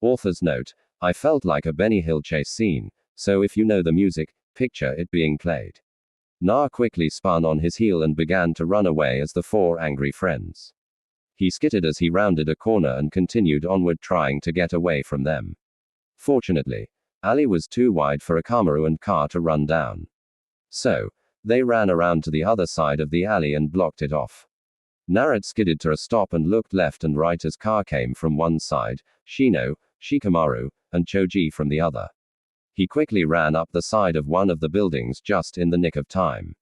Author's note, I felt like a Benny Hill chase scene, so if you know the music, picture it being played. Na quickly spun on his heel and began to run away as the 4 angry friends. He skittered as he rounded a corner and continued onward trying to get away from them. Fortunately, alley was too wide for Akamaru and Ka to run down. So, they ran around to the other side of the alley and blocked it off. Naruto skidded to a stop and looked left and right as Ka came from one side, Shino, Shikamaru, and Choji from the other. He quickly ran up the side of one of the buildings just in the nick of time.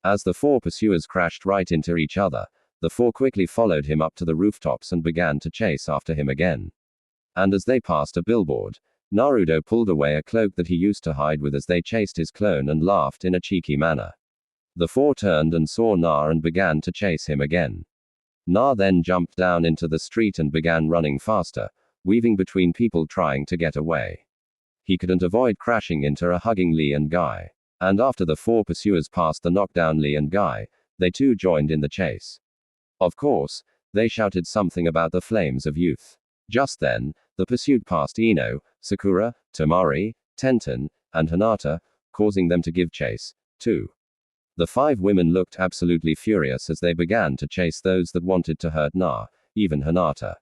As the 4 pursuers crashed right into each other, the 4 quickly followed him up to the rooftops and began to chase after him again. And as they passed a billboard, Naruto pulled away a cloak that he used to hide with as they chased his clone and laughed in a cheeky manner. The 4 turned and saw Na and began to chase him again. Na then jumped down into the street and began running faster, weaving between people trying to get away. He couldn't avoid crashing into a hugging Lee and Guy. And after the 4 pursuers passed the knockdown Lee and Guy, they too joined in the chase. Of course, they shouted something about the flames of youth. Just then, the pursuit passed Ino, Sakura, Tamari, Tenten, and Hinata, causing them to give chase, too. The 5 women looked absolutely furious as they began to chase those that wanted to hurt Na, even Hinata.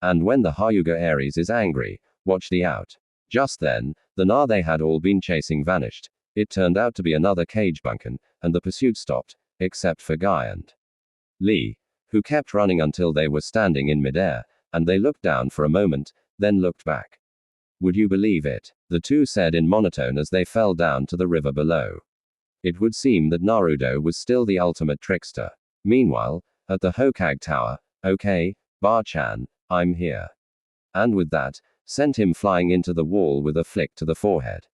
And when the Hyuga Aries is angry, watch the out. Just then, the Na they had all been chasing vanished. It turned out to be another cage bunkin, and the pursuit stopped, except for Guy and Lee, who kept running until they were standing in midair, and they looked down for a moment, then looked back. Would you believe it? The 2 said in monotone as they fell down to the river below. It would seem that Naruto was still the ultimate trickster. Meanwhile, at the Hokage Tower, okay, Bar-chan, I'm here. And with that, sent him flying into the wall with a flick to the forehead.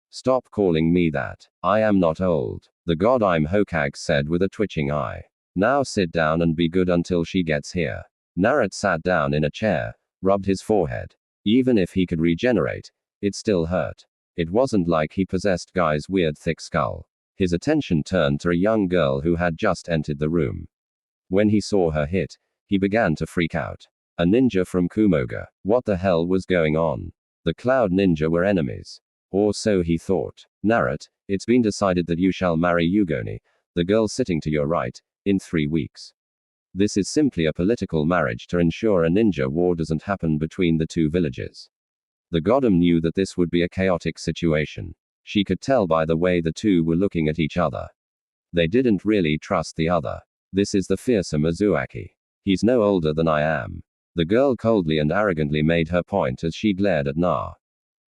Stop calling me that. I am not old. The god I'm Hokage said with a twitching eye. Now sit down and be good until she gets here. Naruto sat down in a chair, rubbed his forehead. Even if he could regenerate, it still hurt. It wasn't like he possessed Guy's weird thick skull. His attention turned to a young girl who had just entered the room. When he saw her hit, he began to freak out. A ninja from Kumoga. What the hell was going on? The Cloud Ninja were enemies. Or so he thought. Naruto, it's been decided that you shall marry Yugoni, the girl sitting to your right, in 3 weeks. This is simply a political marriage to ensure a ninja war doesn't happen between the 2 villages. The Goddam knew that this would be a chaotic situation. She could tell by the way the 2 were looking at each other. They didn't really trust the other. This is the fearsome Azuaki. He's no older than I am. The girl coldly and arrogantly made her point as she glared at Na.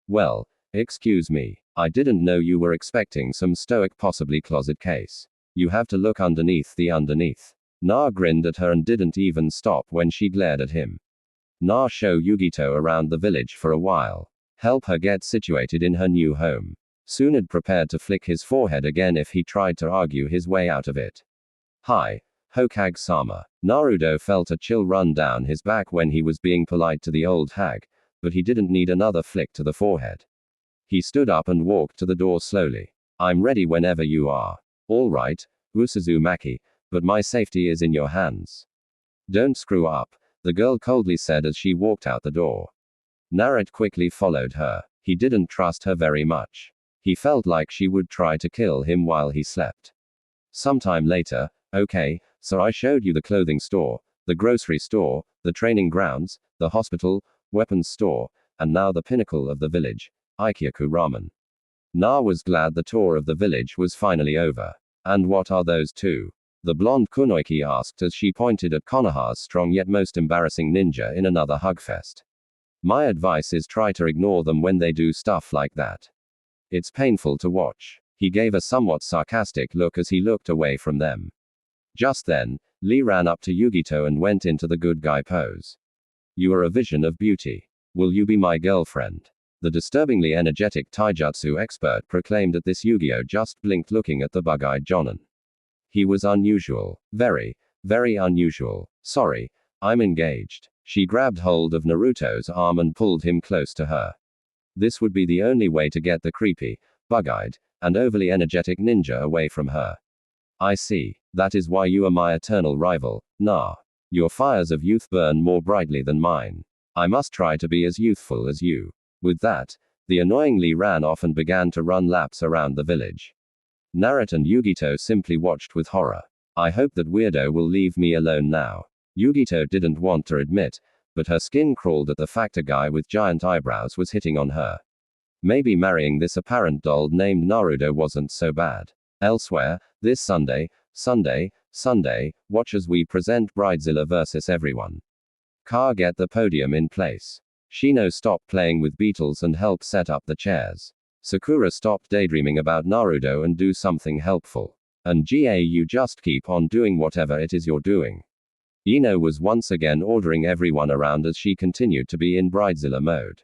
Well, excuse me. I didn't know you were expecting some stoic, possibly closet case. You have to look underneath the underneath. Na grinned at her and didn't even stop when she glared at him. Na show Yugito around the village for a while. Help her get situated in her new home. Soon had prepared to flick his forehead again if he tried to argue his way out of it. Hi, Hokage-sama. Naruto felt a chill run down his back when he was being polite to the old hag, but he didn't need another flick to the forehead. He stood up and walked to the door slowly. I'm ready whenever you are. All right, Uzumaki, but my safety is in your hands. Don't screw up, the girl coldly said as she walked out the door. Naruto quickly followed her. He didn't trust her very much. He felt like she would try to kill him while he slept. Sometime later, okay, so I showed you the clothing store, the grocery store, the training grounds, the hospital, weapons store, and now the pinnacle of the village, Ikyaku Ramen. Na was glad the tour of the village was finally over. And what are those two? The blonde Kunoichi asked as she pointed at Konoha's strong yet most embarrassing ninja in another hugfest. My advice is try to ignore them when they do stuff like that. It's painful to watch. He gave a somewhat sarcastic look as he looked away from them. Just then, Lee ran up to Yugito and went into the good guy pose. You are a vision of beauty. Will you be my girlfriend? The disturbingly energetic taijutsu expert proclaimed at this. Yu-Gi-Oh just blinked looking at the bug-eyed Jonin. He was unusual. Very, very unusual. Sorry, I'm engaged. She grabbed hold of Naruto's arm and pulled him close to her. This would be the only way to get the creepy, bug-eyed, and overly energetic ninja away from her. I see. That is why you are my eternal rival, Na. Your fires of youth burn more brightly than mine. I must try to be as youthful as you. With that, the annoying Lee ran off and began to run laps around the village. Naruto and Yugito simply watched with horror. I hope that weirdo will leave me alone now. Yugito didn't want to admit, but her skin crawled at the fact a guy with giant eyebrows was hitting on her. Maybe marrying this apparent doll named Naruto wasn't so bad. Elsewhere, this Sunday, watch as we present Bridezilla vs. Everyone. Get the podium in place. Shino stopped playing with beetles and helped set up the chairs. Sakura stopped daydreaming about Naruto and do something helpful. And you just keep on doing whatever it is you're doing. Ino was once again ordering everyone around as she continued to be in Bridezilla mode.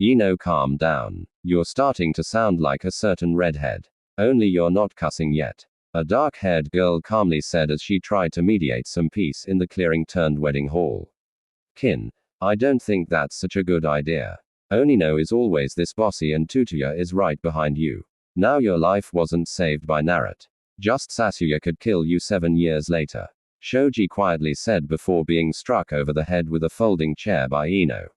Ino, calm down. You're starting to sound like a certain redhead. Only you're not cussing yet. A dark-haired girl calmly said as she tried to mediate some peace in the clearing-turned-wedding hall. Kin, I don't think that's such a good idea. Onino is always this bossy and Tutuya is right behind you. Now your life wasn't saved by Naruto. Just Sasuya could kill you 7 years later. Shoji quietly said before being struck over the head with a folding chair by Ino.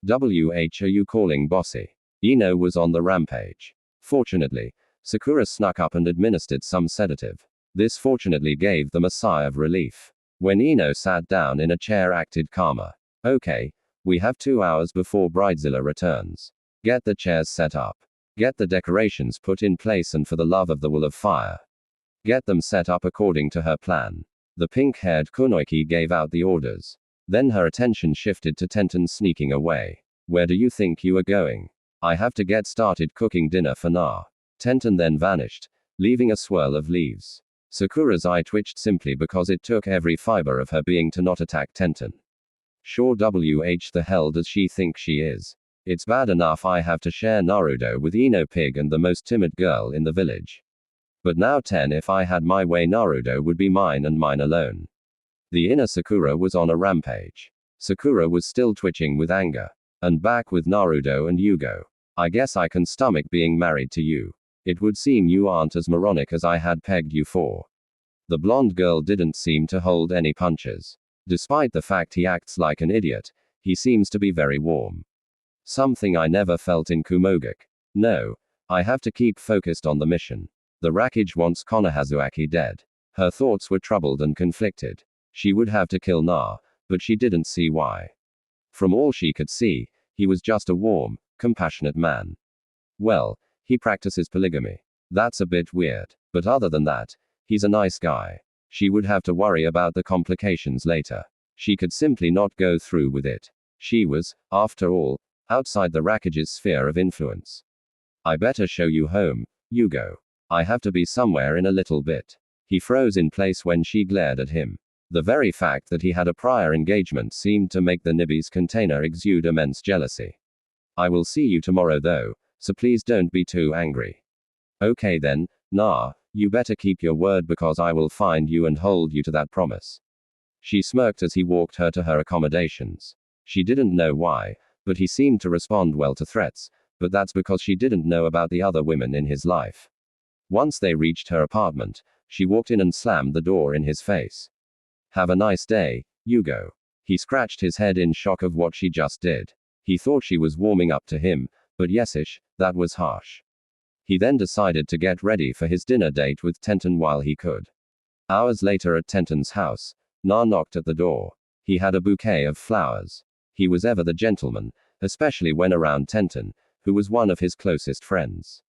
WH are you calling bossy? Ino was on the rampage. Fortunately, Sakura snuck up and administered some sedative. This fortunately gave them a sigh of relief. When Ino sat down in a chair acted calmer. Okay, we have 2 hours before Bridezilla returns. Get the chairs set up. Get the decorations put in place and for the love of the will of fire. Get them set up according to her plan. The pink-haired Kunoichi gave out the orders. Then her attention shifted to Tenten sneaking away. Where do you think you are going? I have to get started cooking dinner for Na. Tenten then vanished, leaving a swirl of leaves. Sakura's eye twitched simply because it took every fiber of her being to not attack Tenten. Sure, the hell does she think she is? It's bad enough I have to share Naruto with Ino Pig and the most timid girl in the village. But now if I had my way Naruto would be mine and mine alone. The inner Sakura was on a rampage. Sakura was still twitching with anger. And back with Naruto and Yugo. I guess I can stomach being married to you. It would seem you aren't as moronic as I had pegged you for. The blonde girl didn't seem to hold any punches. Despite the fact he acts like an idiot, he seems to be very warm. Something I never felt in Kumogak. No, I have to keep focused on the mission. The Rackage wants Konohazuaki dead. Her thoughts were troubled and conflicted. She would have to kill Na, but she didn't see why. From all she could see, he was just a warm, compassionate man. Well, he practices polygamy. That's a bit weird. But other than that, he's a nice guy. She would have to worry about the complications later. She could simply not go through with it. She was, after all, outside the Rackage's sphere of influence. I better show you home, Yugo. I have to be somewhere in a little bit. He froze in place when she glared at him. The very fact that he had a prior engagement seemed to make the Nibby's container exude immense jealousy. I will see you tomorrow though, so please don't be too angry. Okay then, Na, you better keep your word because I will find you and hold you to that promise. She smirked as he walked her to her accommodations. She didn't know why, but he seemed to respond well to threats, but that's because she didn't know about the other women in his life. Once they reached her apartment, she walked in and slammed the door in his face. Have a nice day, Yugo. He scratched his head in shock of what she just did. He thought she was warming up to him, but yesish, that was harsh. He then decided to get ready for his dinner date with Tenten while he could. Hours later at Tenten's house, Na knocked at the door. He had a bouquet of flowers. He was ever the gentleman, especially when around Tenten, who was one of his closest friends.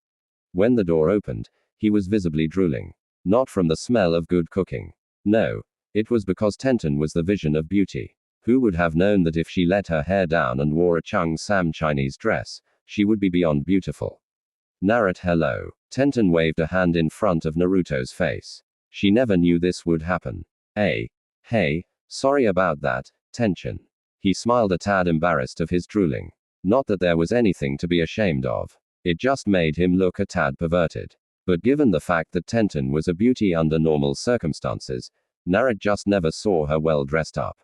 When the door opened, he was visibly drooling. Not from the smell of good cooking. No, it was because Tenten was the vision of beauty. Who would have known that if she let her hair down and wore a Chung Sam Chinese dress, she would be beyond beautiful? Narrate hello. Tenten waved a hand in front of Naruto's face. She never knew this would happen. Hey, sorry about that, Tension. He smiled a tad embarrassed of his drooling. Not that there was anything to be ashamed of. It just made him look a tad perverted. But given the fact that Tenten was a beauty under normal circumstances, Naruto just never saw her well dressed up.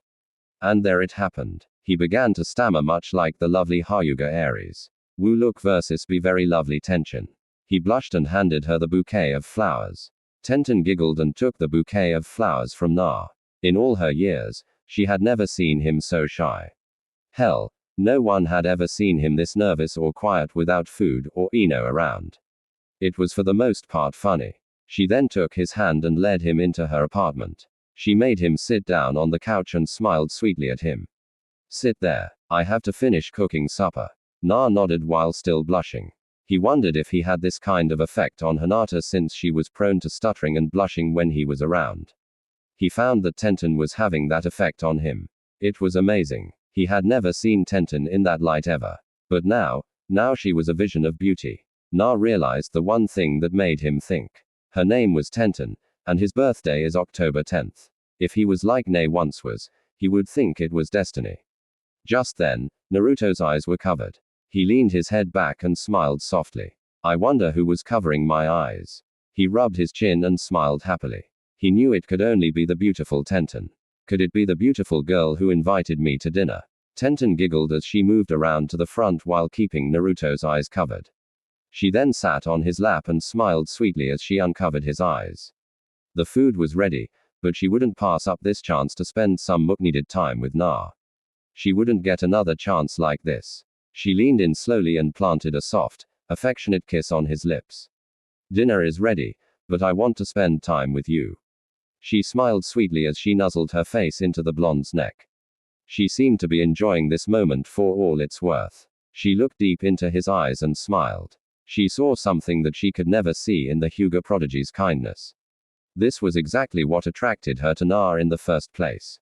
And there it happened. He began to stammer much like the lovely Hyuga Aries. Woo look versus be very lovely Tension. He blushed and handed her the bouquet of flowers. Tenten giggled and took the bouquet of flowers from Na. In all her years, she had never seen him so shy. Hell, no one had ever seen him this nervous or quiet without food or Ino around. It was for the most part funny. She then took his hand and led him into her apartment. She made him sit down on the couch and smiled sweetly at him. Sit there. I have to finish cooking supper. Na nodded while still blushing. He wondered if he had this kind of effect on Hinata since she was prone to stuttering and blushing when he was around. He found that Tenten was having that effect on him. It was amazing. He had never seen Tenten in that light ever. But now she was a vision of beauty. Na realized the one thing that made him think. Her name was Tenten, and his birthday is October 10th. If he was like Ne once was, he would think it was destiny. Just then, Naruto's eyes were covered. He leaned his head back and smiled softly. I wonder who was covering my eyes. He rubbed his chin and smiled happily. He knew it could only be the beautiful Tenten. Could it be the beautiful girl who invited me to dinner? Tenten giggled as she moved around to the front while keeping Naruto's eyes covered. She then sat on his lap and smiled sweetly as she uncovered his eyes. The food was ready, but she wouldn't pass up this chance to spend some much-needed time with Na. She wouldn't get another chance like this. She leaned in slowly and planted a soft, affectionate kiss on his lips. Dinner is ready, but I want to spend time with you. She smiled sweetly as she nuzzled her face into the blonde's neck. She seemed to be enjoying this moment for all it's worth. She looked deep into his eyes and smiled. She saw something that she could never see in the Hyuga prodigy's kindness. This was exactly what attracted her to Na in the first place.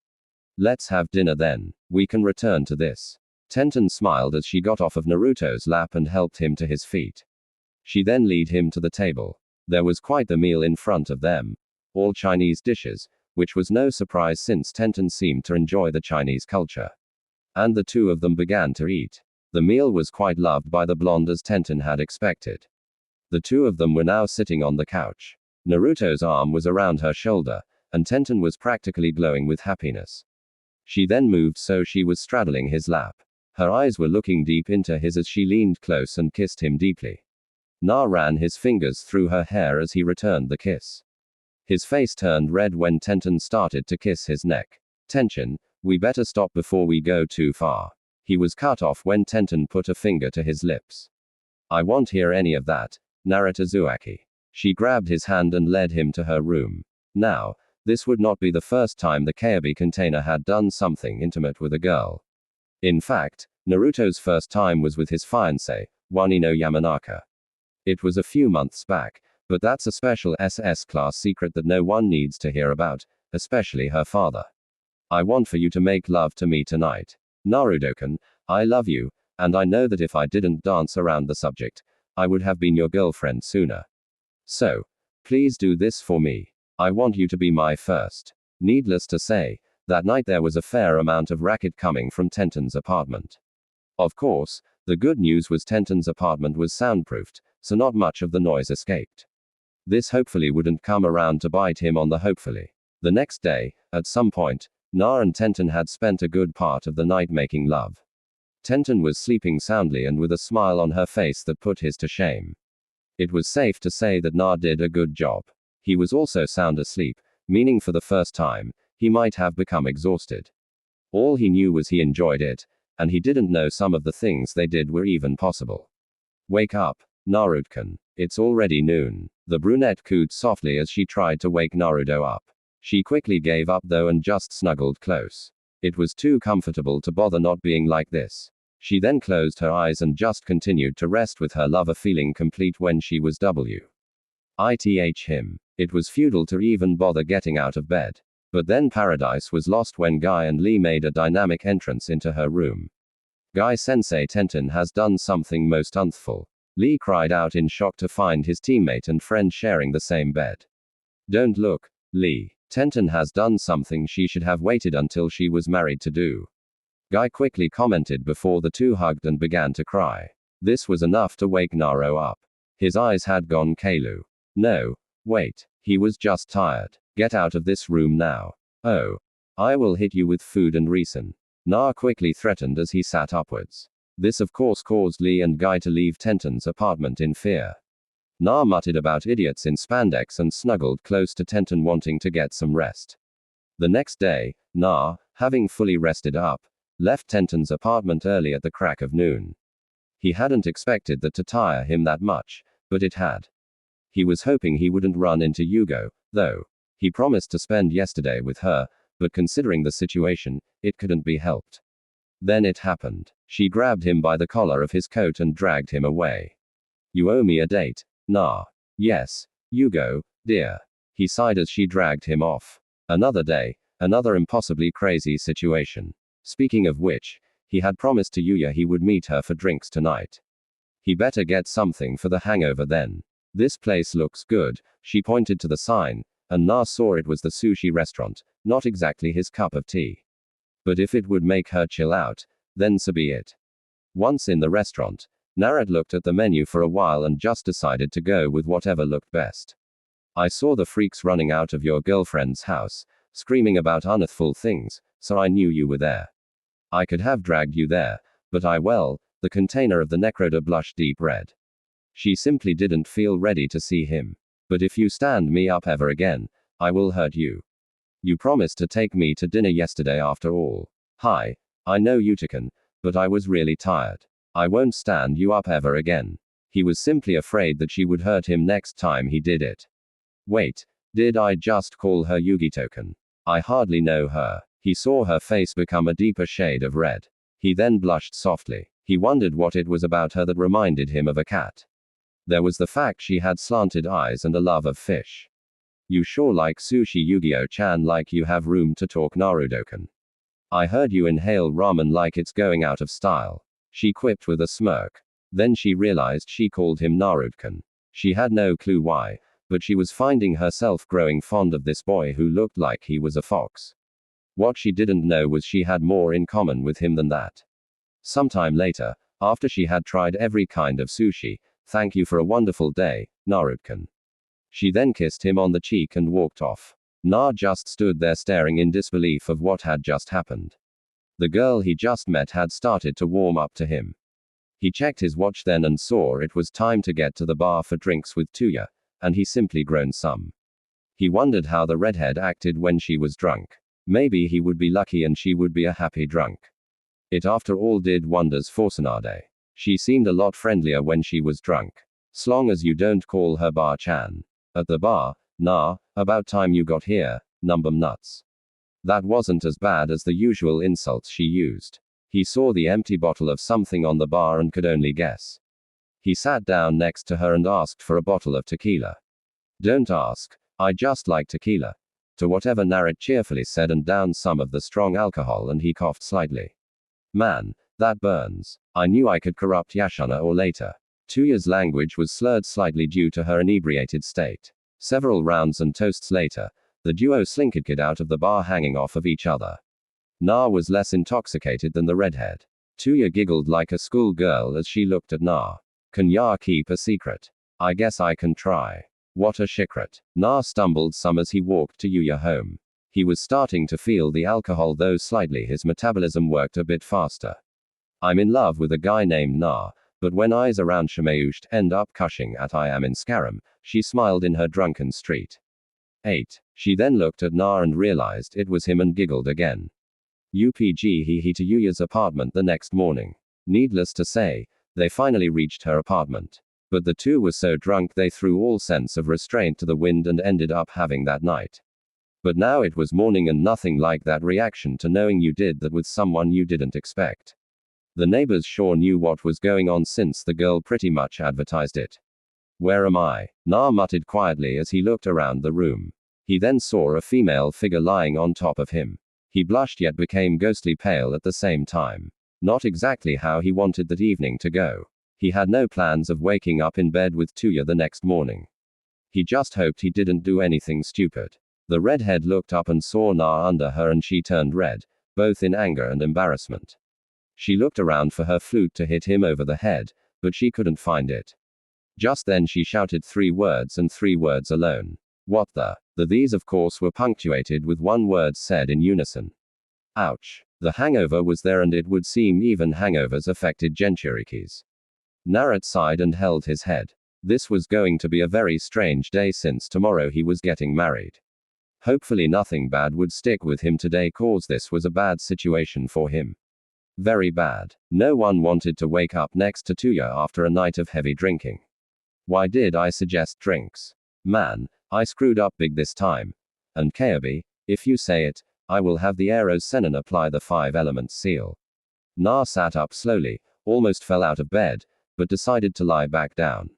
Let's have dinner then. We can return to this. Tenten smiled as she got off of Naruto's lap and helped him to his feet. She then led him to the table. There was quite the meal in front of them. All Chinese dishes, which was no surprise since Tenten seemed to enjoy the Chinese culture. And the two of them began to eat. The meal was quite loved by the blonde as Tenten had expected. The two of them were now sitting on the couch. Naruto's arm was around her shoulder, and Tenten was practically glowing with happiness. She then moved so she was straddling his lap. Her eyes were looking deep into his as she leaned close and kissed him deeply. Na ran his fingers through her hair as he returned the kiss. His face turned red when Tenten started to kiss his neck. Tension, we better stop before we go too far. He was cut off when Tenten put a finger to his lips. I won't hear any of that, Naruto Uzumaki. She grabbed his hand and led him to her room. Now, this would not be the first time the Kyuubi container had done something intimate with a girl. In fact, Naruto's first time was with his fiancée, Wanino Yamanaka. It was a few months back, but that's a special SS class secret that no one needs to hear about, especially her father. I want for you to make love to me tonight. Naruto-kun, I love you, and I know that if I didn't dance around the subject, I would have been your girlfriend sooner. So, please do this for me. I want you to be my first. Needless to say, that night there was a fair amount of racket coming from Tenten's apartment. Of course, the good news was Tenten's apartment was soundproofed, so not much of the noise escaped. This hopefully wouldn't come around to bite him on the hopefully. The next day, at some point, Na and Tenten had spent a good part of the night making love. Tenten was sleeping soundly and with a smile on her face that put his to shame. It was safe to say that Na did a good job. He was also sound asleep, meaning for the first time, he might have become exhausted. All he knew was he enjoyed it, And he didn't know some of the things they did were even possible. Wake up, Naruto-kun. It's already noon. The brunette cooed softly as she tried to wake Naruto up. She quickly gave up though and just snuggled close. It was too comfortable to bother not being like this. She then closed her eyes and just continued to rest with her lover feeling complete when she was him. It was futile to even bother getting out of bed. But then paradise was lost when Guy and Lee made a dynamic entrance into her room. Guy-sensei Tenten has done something most unthful. Lee cried out in shock to find his teammate and friend sharing the same bed. Don't look, Lee. Tenten has done something she should have waited until she was married to do. Guy quickly commented before the two hugged and began to cry. This was enough to wake Naro up. His eyes had gone Kalu. No, wait, he was just tired. Get out of this room now. Oh, I will hit you with food and reason. Na quickly threatened as he sat upwards. This of course caused Lee and Guy to leave Tenten's apartment in fear. Na muttered about idiots in spandex and snuggled close to Tenten wanting to get some rest. The next day, Na, having fully rested up, left Tenten's apartment early at the crack of noon. He hadn't expected that to tire him that much, but it had. He was hoping he wouldn't run into Yugo, though. He promised to spend yesterday with her, but considering the situation, it couldn't be helped. Then it happened. She grabbed him by the collar of his coat and dragged him away. You owe me a date, Na. Yes, Yugo, dear. He sighed as she dragged him off. Another day, another impossibly crazy situation. Speaking of which, he had promised to Yuya he would meet her for drinks tonight. He better get something for the hangover then. This place looks good, she pointed to the sign, and Na saw it was the sushi restaurant, not exactly his cup of tea. But if it would make her chill out, then so be it. Once in the restaurant, Narad looked at the menu for a while and just decided to go with whatever looked best. I saw the freaks running out of your girlfriend's house, screaming about unearthful things, so I knew you were there. I could have dragged you there, but the container of the Necroda blushed deep red. She simply didn't feel ready to see him. But if you stand me up ever again, I will hurt you. You promised to take me to dinner yesterday after all. Hi, I know Utica, but I was really tired. I won't stand you up ever again. He was simply afraid that she would hurt him next time he did it. Wait, did I just call her Yugito-kun? I hardly know her. He saw her face become a deeper shade of red. He then blushed softly. He wondered what it was about her that reminded him of a cat. There was the fact she had slanted eyes and a love of fish. You sure like sushi Yu-Gi-Oh-chan like you have room to talk Naruto-kun. I heard you inhale ramen like it's going out of style. She quipped with a smirk. Then she realized she called him Naruto-kun. She had no clue why, but she was finding herself growing fond of this boy who looked like he was a fox. What she didn't know was she had more in common with him than that. Sometime later, after she had tried every kind of sushi, thank you for a wonderful day, Naruto-kun. She then kissed him on the cheek and walked off. Na just stood there staring in disbelief of what had just happened. The girl he just met had started to warm up to him. He checked his watch then and saw it was time to get to the bar for drinks with Tuya, and he simply groaned some. He wondered how the redhead acted when she was drunk. Maybe he would be lucky and she would be a happy drunk. It after all did wonders for Tsunade. She seemed a lot friendlier when she was drunk. Slong as you don't call her bar-chan. At the bar, nah, about time you got here, numbum nuts. That wasn't as bad as the usual insults she used. He saw the empty bottle of something on the bar and could only guess. He sat down next to her and asked for a bottle of tequila. Don't ask, I just like tequila. To whatever Narad cheerfully said and downed some of the strong alcohol and he coughed slightly. Man, that burns. I knew I could corrupt Yashana or later. Tuya's language was slurred slightly due to her inebriated state. Several rounds and toasts later, the duo slinkered out of the bar hanging off of each other. Na was less intoxicated than the redhead. Tuya giggled like a schoolgirl as she looked at Na. Can ya keep a secret? I guess I can try. What a secret. Na stumbled some as he walked to Yuya home. He was starting to feel the alcohol though slightly his metabolism worked a bit faster. I'm in love with a guy named Na, but when eyes around Shimeush end up gushing at I am in Scarum, she smiled in her drunken street. 8. She then looked at Na and realized it was him and giggled again. UPG he to Yuya's apartment the next morning. Needless to say, they finally reached her apartment. But the two were so drunk they threw all sense of restraint to the wind and ended up having that night. But now it was morning and nothing like that reaction to knowing you did that with someone you didn't expect. The neighbors sure knew what was going on since the girl pretty much advertised it. Where am I? Na muttered quietly as he looked around the room. He then saw a female figure lying on top of him. He blushed yet became ghostly pale at the same time. Not exactly how he wanted that evening to go. He had no plans of waking up in bed with Tuya the next morning. He just hoped he didn't do anything stupid. The redhead looked up and saw Na under her and she turned red, both in anger and embarrassment. She looked around for her flute to hit him over the head, but she couldn't find it. Just then she shouted 3 words and 3 words alone. What the? These of course were punctuated with 1 word said in unison. Ouch. The hangover was there and it would seem even hangovers affected Jinchurikis. Naruto sighed and held his head. This was going to be a very strange day since tomorrow he was getting married. Hopefully nothing bad would stick with him today cause this was a bad situation for him. Very bad. No one wanted to wake up next to Tuya after a night of heavy drinking. Why did I suggest drinks? Man, I screwed up big this time. And Kaobi, if you say it, I will have the Eros Senin apply the 5 elements seal. Na sat up slowly, almost fell out of bed, but decided to lie back down.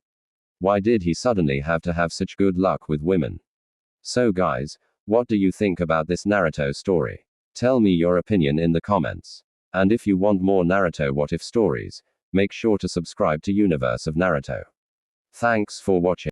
Why did he suddenly have to have such good luck with women? So guys, what do you think about this Naruto story? Tell me your opinion in the comments. And if you want more Naruto what if stories, make sure to subscribe to Universe of Naruto. Thanks for watching.